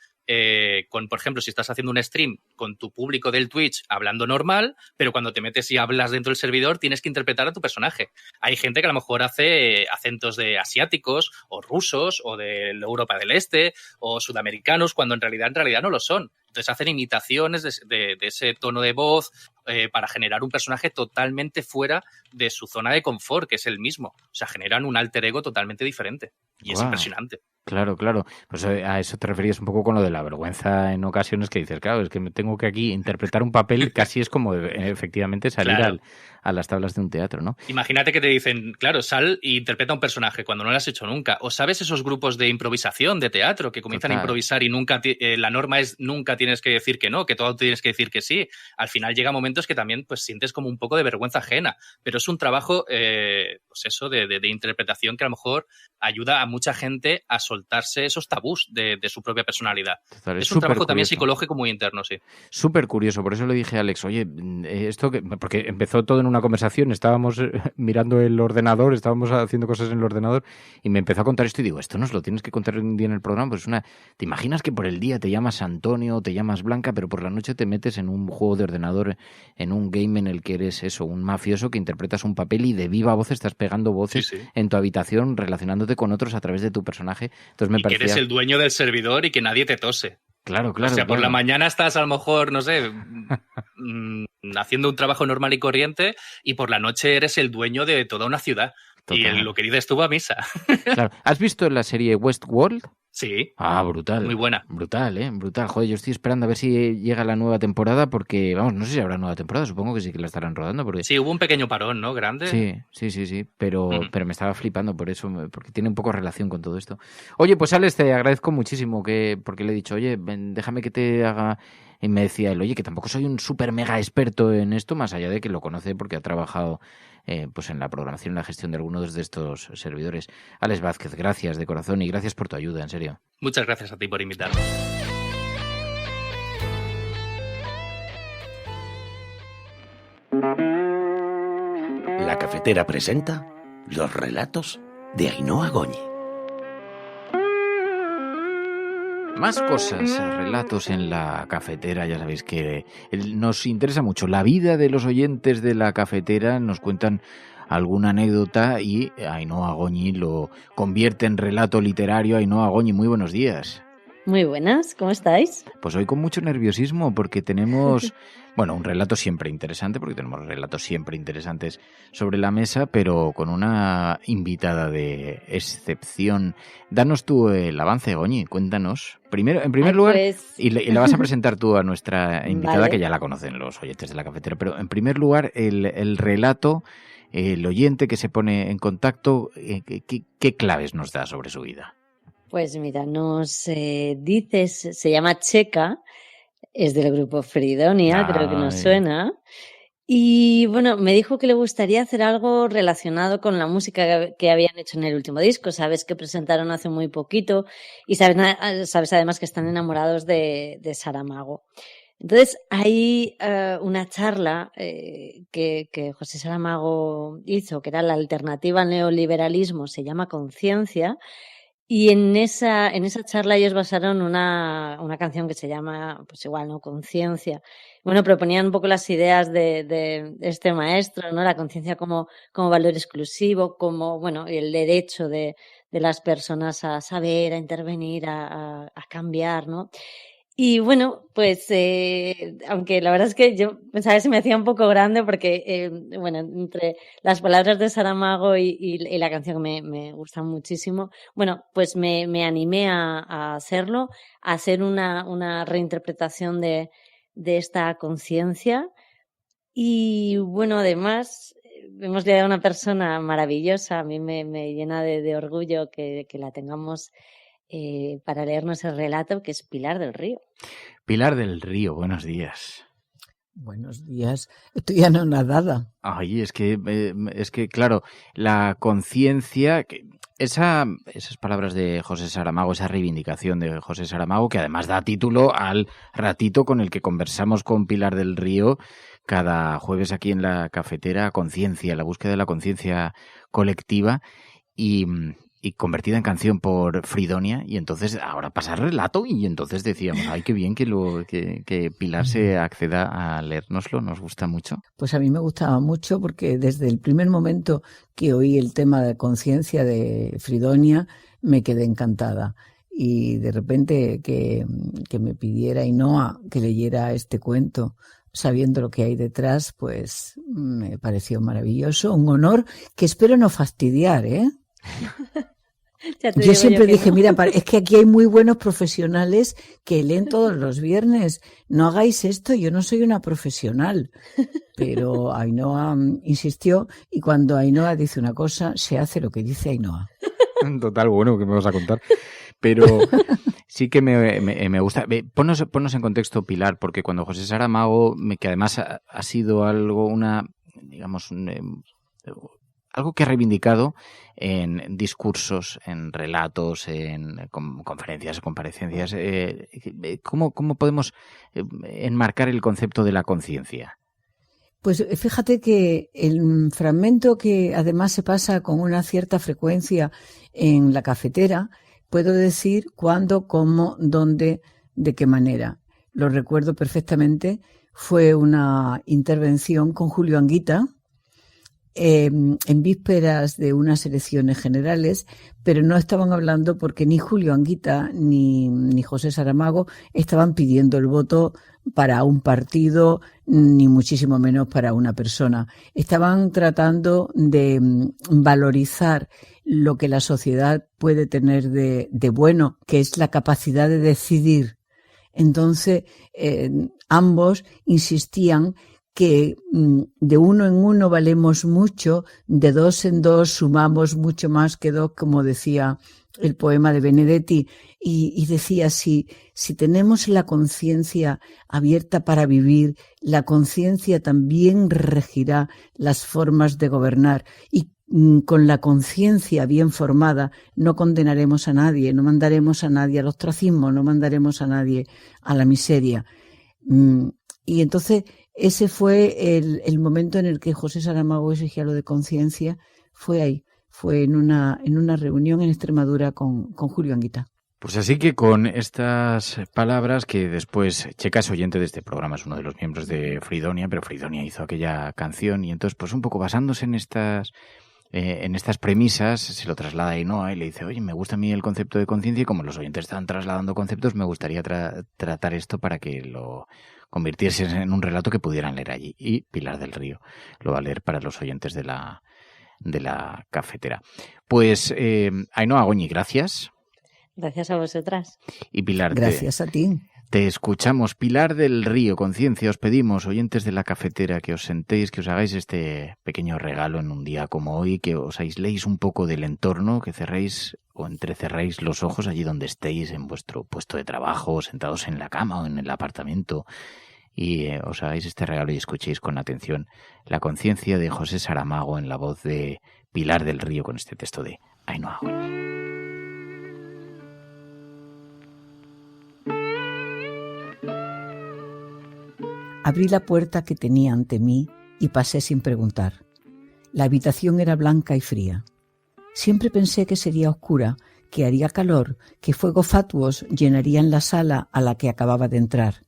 con, por ejemplo, si estás haciendo un stream con tu público del Twitch hablando normal, pero cuando te metes y hablas dentro del servidor tienes que interpretar a tu personaje. Hay gente que a lo mejor hace acentos de asiáticos o rusos o de Europa del Este o sudamericanos, cuando en realidad no lo son. Entonces hacen imitaciones de ese tono de voz para generar un personaje totalmente fuera de su zona de confort, que es el mismo. O sea, generan un alter ego totalmente diferente. Y es impresionante. Claro. Pues a eso te referías un poco con lo de la vergüenza en ocasiones, que dices, claro, es que me tengo que aquí interpretar un papel, casi es como efectivamente salir a las tablas de un teatro, ¿no? Imagínate que te dicen, claro, sal e interpreta un personaje cuando no lo has hecho nunca. O sabes esos grupos de improvisación, de teatro, que comienzan a improvisar y nunca la norma es nunca tienes que decir que no, que todo tienes que decir que sí. Al final llega momentos que también pues sientes como un poco de vergüenza ajena, pero es un trabajo pues eso de interpretación que a lo mejor ayuda a mucha gente a soltarse esos tabús de su propia personalidad. Total, es un trabajo también psicológico muy interno, sí. Súper curioso, por eso le dije a Alex, oye, porque empezó todo en una conversación, estábamos mirando el ordenador, estábamos haciendo cosas en el ordenador y me empezó a contar esto y digo, esto nos lo tienes que contar un día en el programa, pues ¿te imaginas que por el día te llamas Antonio, te llamas Blanca, pero por la noche te metes en un juego de ordenador, en un game en el que eres eso, un mafioso que interpretas un papel y de viva voz estás pegando voces en tu habitación relacionándote con otros a través de tu personaje? Entonces me parecía... que eres el dueño del servidor y que nadie te tose. Claro. O sea, por la mañana estás a lo mejor, no sé, haciendo un trabajo normal y corriente y por la noche eres el dueño de toda una ciudad. Total. Y lo que dices tú va a misa. Claro. ¿Has visto la serie Westworld? Sí. Ah, brutal. Muy buena. Brutal. Joder, yo estoy esperando a ver si llega la nueva temporada porque, vamos, no sé si habrá nueva temporada, supongo que sí que la estarán rodando. Porque... Sí, hubo un pequeño parón, ¿no? Grande. Sí, pero me estaba flipando por eso, porque tiene un poco relación con todo esto. Oye, pues Alex, te agradezco muchísimo porque le he dicho, oye, déjame que te haga... Y me decía él, oye, que tampoco soy un súper mega experto en esto, más allá de que lo conoce porque ha trabajado pues en la programación y la gestión de algunos de estos servidores. Alex Vázquez, gracias de corazón y gracias por tu ayuda, en serio. Muchas gracias a ti por invitarme. La Cafetera presenta los relatos de Ainhoa Goñi. Más cosas, relatos en la cafetera, ya sabéis que nos interesa mucho la vida de los oyentes de la cafetera, nos cuentan alguna anécdota y Ainhoa Goñi lo convierte en relato literario. Ainhoa Goñi, muy buenos días. Muy buenas, ¿cómo estáis? Pues hoy con mucho nerviosismo porque tenemos, bueno, un relato siempre interesante, porque tenemos relatos siempre interesantes sobre la mesa, pero con una invitada de excepción. Danos tú el avance, Goñi, cuéntanos. Primero, en primer lugar, pues... y la vas a presentar tú a nuestra invitada, vale, que ya la conocen los oyentes de La Cafetera, pero en primer lugar, el relato, el oyente que se pone en contacto, ¿qué claves nos da sobre su vida? Pues mira, nos dices, se llama Checa, es del grupo Fridonia, creo que nos suena. Y bueno, me dijo que le gustaría hacer algo relacionado con la música que habían hecho en el último disco. Sabes que presentaron hace muy poquito y sabes además que están enamorados de Saramago. Entonces hay una charla que José Saramago hizo, que era la alternativa al neoliberalismo, se llama Conciencia. Y en esa charla ellos basaron una canción que se llama, pues igual, ¿no? Conciencia. Bueno, proponían un poco las ideas de este maestro, ¿no? La conciencia como valor exclusivo, como, bueno, el derecho de las personas a saber, a intervenir, a cambiar, ¿no? Y bueno, pues aunque la verdad es que yo pensaba que se me hacía un poco grande porque, bueno, entre las palabras de Saramago y la canción me gustan muchísimo, bueno, pues me animé a hacerlo, a hacer una reinterpretación de esta conciencia. Y bueno, además hemos llegado a una persona maravillosa, a mí me llena de orgullo que la tengamos para leernos el relato, que es Pilar del Río. Pilar del Río, buenos días. Buenos días. Estoy anonadada. Ay, es que claro, la conciencia, esas palabras de José Saramago, esa reivindicación de José Saramago, que además da título al ratito con el que conversamos con Pilar del Río cada jueves aquí en La Cafetera, conciencia, la búsqueda de la conciencia colectiva y convertida en canción por Fridonia, y entonces ahora pasa el relato, y entonces decíamos, ay, qué bien que Pilar se acceda a leérnoslo, nos gusta mucho. Pues a mí me gustaba mucho porque desde el primer momento que oí el tema de conciencia de Fridonia me quedé encantada, y de repente que me pidiera Ainhoa que leyera este cuento sabiendo lo que hay detrás, pues me pareció maravilloso, un honor que espero no fastidiar, ¿eh? Yo siempre dije, no, mira, es que aquí hay muy buenos profesionales que leen todos los viernes, no hagáis esto, yo no soy una profesional. Pero Ainhoa insistió, y cuando Ainhoa dice una cosa, se hace lo que dice Ainhoa. Total, bueno, ¿qué me vas a contar? Pero sí que me gusta. Ponnos en contexto, Pilar, porque cuando José Saramago, que además ha sido algo, digamos, algo que ha reivindicado en discursos, en relatos, en conferencias, comparecencias. ¿Cómo podemos enmarcar el concepto de la conciencia? Pues fíjate que el fragmento que además se pasa con una cierta frecuencia en La Cafetera, puedo decir cuándo, cómo, dónde, de qué manera. Lo recuerdo perfectamente. Fue una intervención con Julio Anguita, en vísperas de unas elecciones generales, pero no estaban hablando porque ni Julio Anguita ni José Saramago estaban pidiendo el voto para un partido, ni muchísimo menos para una persona. Estaban tratando de valorizar lo que la sociedad puede tener de bueno, que es la capacidad de decidir. Entonces, ambos insistían que de uno en uno valemos mucho, de dos en dos sumamos mucho más que dos, como decía el poema de Benedetti, y decía, si tenemos la conciencia abierta para vivir, la conciencia también regirá las formas de gobernar, y con la conciencia bien formada no condenaremos a nadie, no mandaremos a nadie al ostracismo, no mandaremos a nadie a la miseria. Y entonces ese fue el momento en el que José Saramago exigía lo de conciencia, fue ahí, fue en una reunión en Extremadura con Julio Anguita. Pues así que con estas palabras, que después Checa es oyente de este programa, es uno de los miembros de Fridonia, pero Fridonia hizo aquella canción y entonces pues un poco basándose en estas premisas se lo traslada a Ainhoa y le dice, oye, me gusta a mí el concepto de conciencia y como los oyentes están trasladando conceptos, me gustaría tratar esto para que lo convirtiese en un relato que pudieran leer allí. Y Pilar del Río lo va a leer para los oyentes de la cafetera. Pues Ainhoa Goñi, gracias. Gracias a vosotras. Y Pilar, gracias a ti. Te escuchamos. Pilar del Río, Conciencia, os pedimos, oyentes de la cafetera, que os sentéis, que os hagáis este pequeño regalo en un día como hoy, que os aisléis un poco del entorno, que cerréis o entrecerréis los ojos allí donde estéis, en vuestro puesto de trabajo, sentados en la cama o en el apartamento, y os hagáis este regalo y escuchéis con atención La Conciencia de José Saramago en la voz de Pilar del Río con este texto de Ainhoa Goñi. Abrí la puerta que tenía ante mí y pasé sin preguntar. La habitación era blanca y fría. Siempre pensé que sería oscura, que haría calor, que fuegos fatuos llenarían la sala a la que acababa de entrar.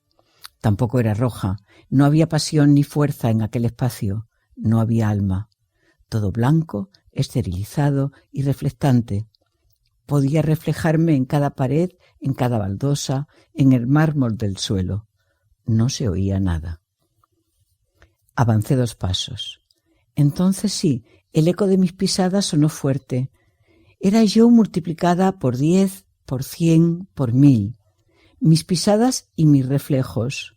Tampoco era roja, no había pasión ni fuerza en aquel espacio, no había alma. Todo blanco, esterilizado y reflectante. Podía reflejarme en cada pared, en cada baldosa, en el mármol del suelo. No se oía nada. Avancé 2 pasos. Entonces sí, el eco de mis pisadas sonó fuerte. Era yo multiplicada por 10, por 100, por 1000. Mis pisadas y mis reflejos.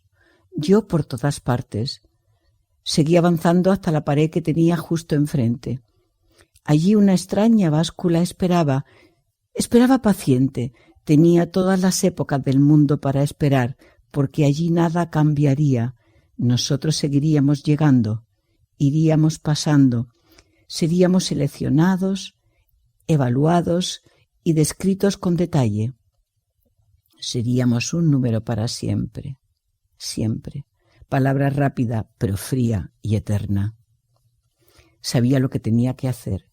Yo por todas partes. Seguí avanzando hasta la pared que tenía justo enfrente. Allí una extraña báscula esperaba paciente. Tenía todas las épocas del mundo para esperar, porque allí nada cambiaría. Nosotros seguiríamos llegando, iríamos pasando, seríamos seleccionados, evaluados y descritos con detalle. Seríamos un número para siempre, siempre. Palabra rápida, pero fría y eterna. Sabía lo que tenía que hacer.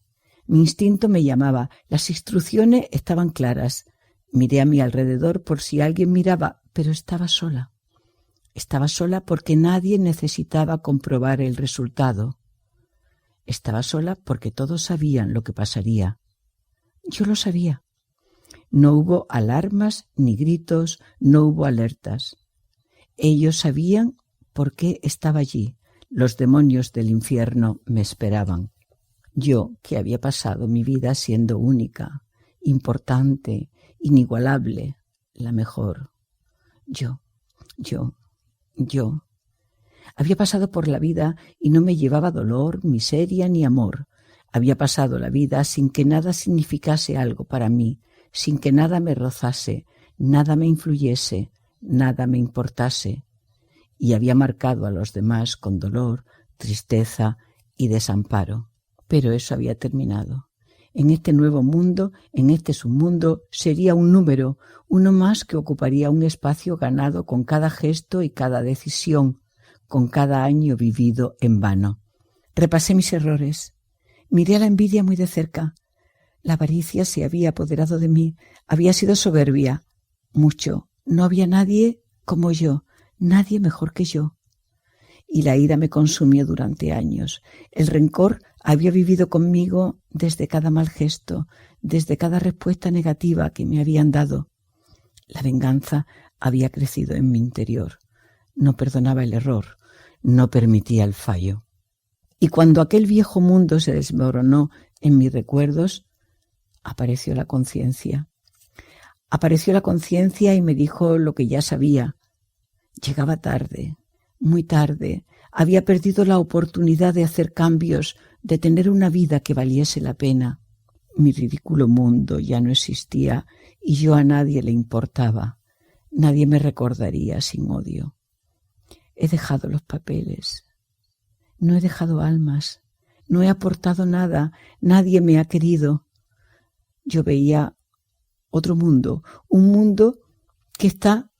Mi instinto me llamaba, las instrucciones estaban claras. Miré a mi alrededor por si alguien miraba, pero estaba sola. Estaba sola porque nadie necesitaba comprobar el resultado. Estaba sola porque todos sabían lo que pasaría. Yo lo sabía. No hubo alarmas ni gritos, no hubo alertas. Ellos sabían por qué estaba allí. Los demonios del infierno me esperaban. Yo, que había pasado mi vida siendo única, importante, inigualable, la mejor. Yo. Había pasado por la vida y no me llevaba dolor, miseria ni amor. Había pasado la vida sin que nada significase algo para mí, sin que nada me rozase, nada me influyese, nada me importase. Y había marcado a los demás con dolor, tristeza y desamparo. Pero eso había terminado. En este nuevo mundo, en este submundo, sería un número, uno más que ocuparía un espacio ganado con cada gesto y cada decisión, con cada año vivido en vano. Repasé mis errores. Miré a la envidia muy de cerca. La avaricia se había apoderado de mí. Había sido soberbia. Mucho. No había nadie como yo, nadie mejor que yo. Y la ira me consumió durante años. El rencor había vivido conmigo desde cada mal gesto, desde cada respuesta negativa que me habían dado. La venganza había crecido en mi interior. No perdonaba el error, no permitía el fallo. Y cuando aquel viejo mundo se desmoronó en mis recuerdos, apareció la conciencia. Apareció la conciencia y me dijo lo que ya sabía. Llegaba tarde, muy tarde. Había perdido la oportunidad de hacer cambios, de tener una vida que valiese la pena. Mi ridículo mundo ya no existía y yo a nadie le importaba. Nadie me recordaría sin odio. He dejado los papeles. No he dejado almas. No he aportado nada. Nadie me ha querido. Yo veía otro mundo, un mundo que está,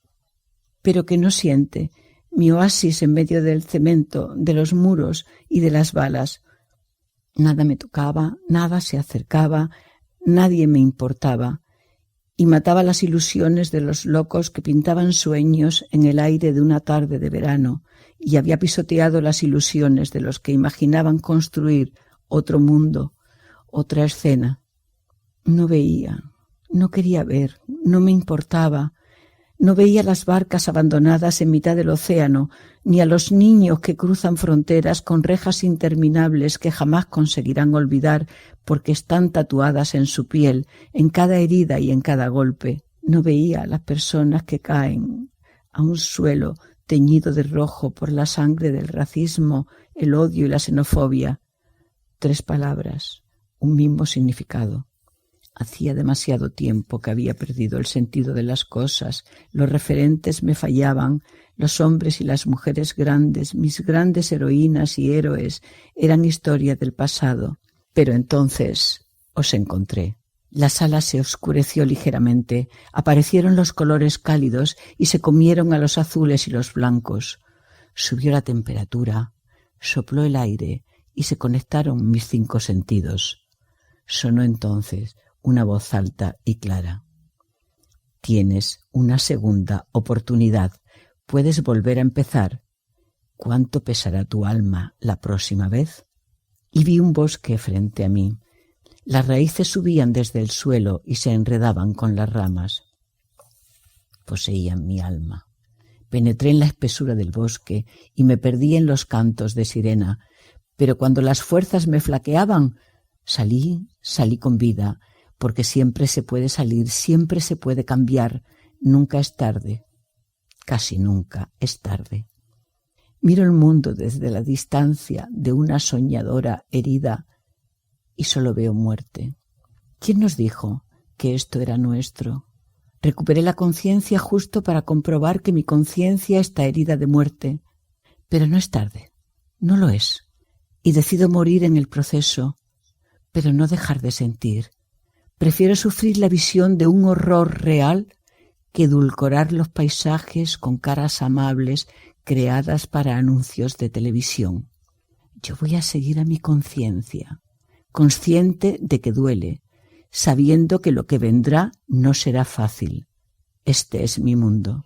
pero que no siente. Mi oasis en medio del cemento, de los muros y de las balas. Nada me tocaba, nada se acercaba, nadie me importaba. y mataba las ilusiones de los locos que pintaban sueños en el aire de una tarde de verano, y había pisoteado las ilusiones de los que imaginaban construir otro mundo, otra escena. No veía, no quería ver, no me importaba. No veía las barcas abandonadas en mitad del océano, ni a los niños que cruzan fronteras con rejas interminables que jamás conseguirán olvidar porque están tatuadas en su piel, en cada herida y en cada golpe. No veía a las personas que caen a un suelo teñido de rojo por la sangre del racismo, el odio y la xenofobia. 3 palabras, un mismo significado. Hacía demasiado tiempo que había perdido el sentido de las cosas, los referentes me fallaban, los hombres y las mujeres grandes, mis grandes heroínas y héroes, eran historia del pasado. Pero entonces os encontré. La sala se oscureció ligeramente, aparecieron los colores cálidos y se comieron a los azules y los blancos. Subió la temperatura, sopló el aire y se conectaron mis 5 sentidos. Sonó entonces una voz alta y clara. Tienes una segunda oportunidad. Puedes volver a empezar. ¿Cuánto pesará tu alma la próxima vez? Y vi un bosque frente a mí. Las raíces subían desde el suelo y se enredaban con las ramas. Poseían mi alma. Penetré en la espesura del bosque y me perdí en los cantos de sirena. Pero cuando las fuerzas me flaqueaban, salí con vida, porque siempre se puede salir, siempre se puede cambiar, nunca es tarde, casi nunca es tarde. Miro el mundo desde la distancia de una soñadora herida y solo veo muerte. ¿Quién nos dijo que esto era nuestro? Recuperé la conciencia justo para comprobar que mi conciencia está herida de muerte, pero no es tarde, no lo es, y decido morir en el proceso, pero no dejar de sentir. Prefiero sufrir la visión de un horror real que edulcorar los paisajes con caras amables creadas para anuncios de televisión. Yo voy a seguir a mi conciencia, consciente de que duele, sabiendo que lo que vendrá no será fácil. Este es mi mundo.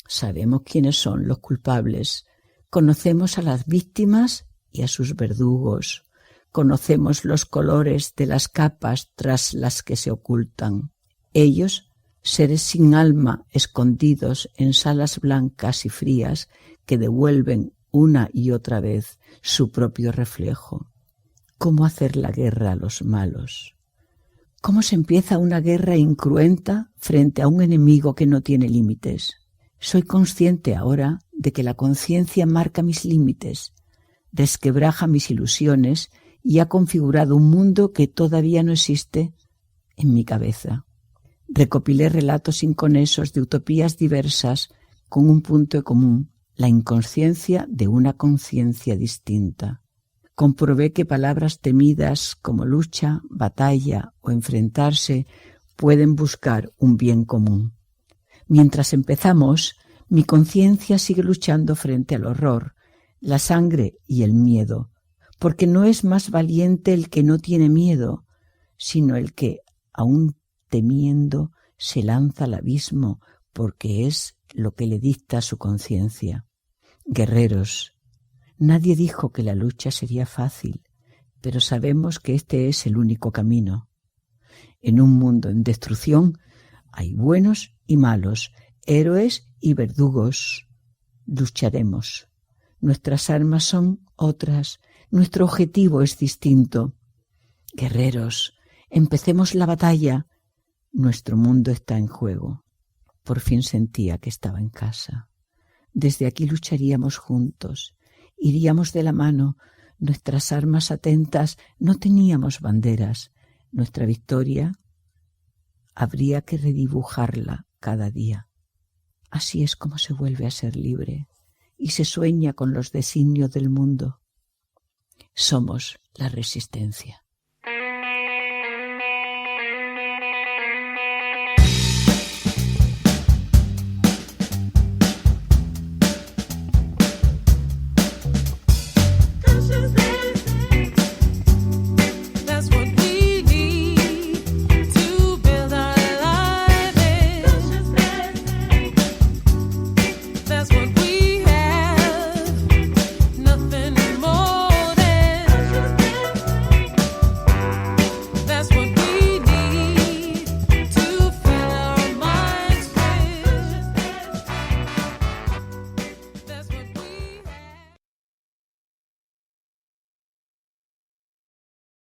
Sabemos quiénes son los culpables, conocemos a las víctimas y a sus verdugos. Conocemos los colores de las capas tras las que se ocultan. Ellos, seres sin alma escondidos en salas blancas y frías que devuelven una y otra vez su propio reflejo. ¿Cómo hacer la guerra a los malos? ¿Cómo se empieza una guerra incruenta frente a un enemigo que no tiene límites? Soy consciente ahora de que la conciencia marca mis límites, desquebraja mis ilusiones y ha configurado un mundo que todavía no existe en mi cabeza. Recopilé relatos inconexos de utopías diversas con un punto en común, la inconsciencia de una conciencia distinta. Comprobé que palabras temidas como lucha, batalla o enfrentarse pueden buscar un bien común. Mientras empezamos, mi conciencia sigue luchando frente al horror, la sangre y el miedo, porque no es más valiente el que no tiene miedo, sino el que, aun temiendo, se lanza al abismo porque es lo que le dicta su conciencia. Guerreros, nadie dijo que la lucha sería fácil, pero sabemos que este es el único camino. En un mundo en destrucción hay buenos y malos, héroes y verdugos. Lucharemos. Nuestras armas son otras. Nuestro objetivo es distinto. Guerreros, empecemos la batalla. Nuestro mundo está en juego. Por fin sentía que estaba en casa. Desde aquí lucharíamos juntos. Iríamos de la mano. Nuestras armas atentas. No teníamos banderas. Nuestra victoria habría que redibujarla cada día. Así es como se vuelve a ser libre y se sueña con los designios del mundo. Somos la resistencia.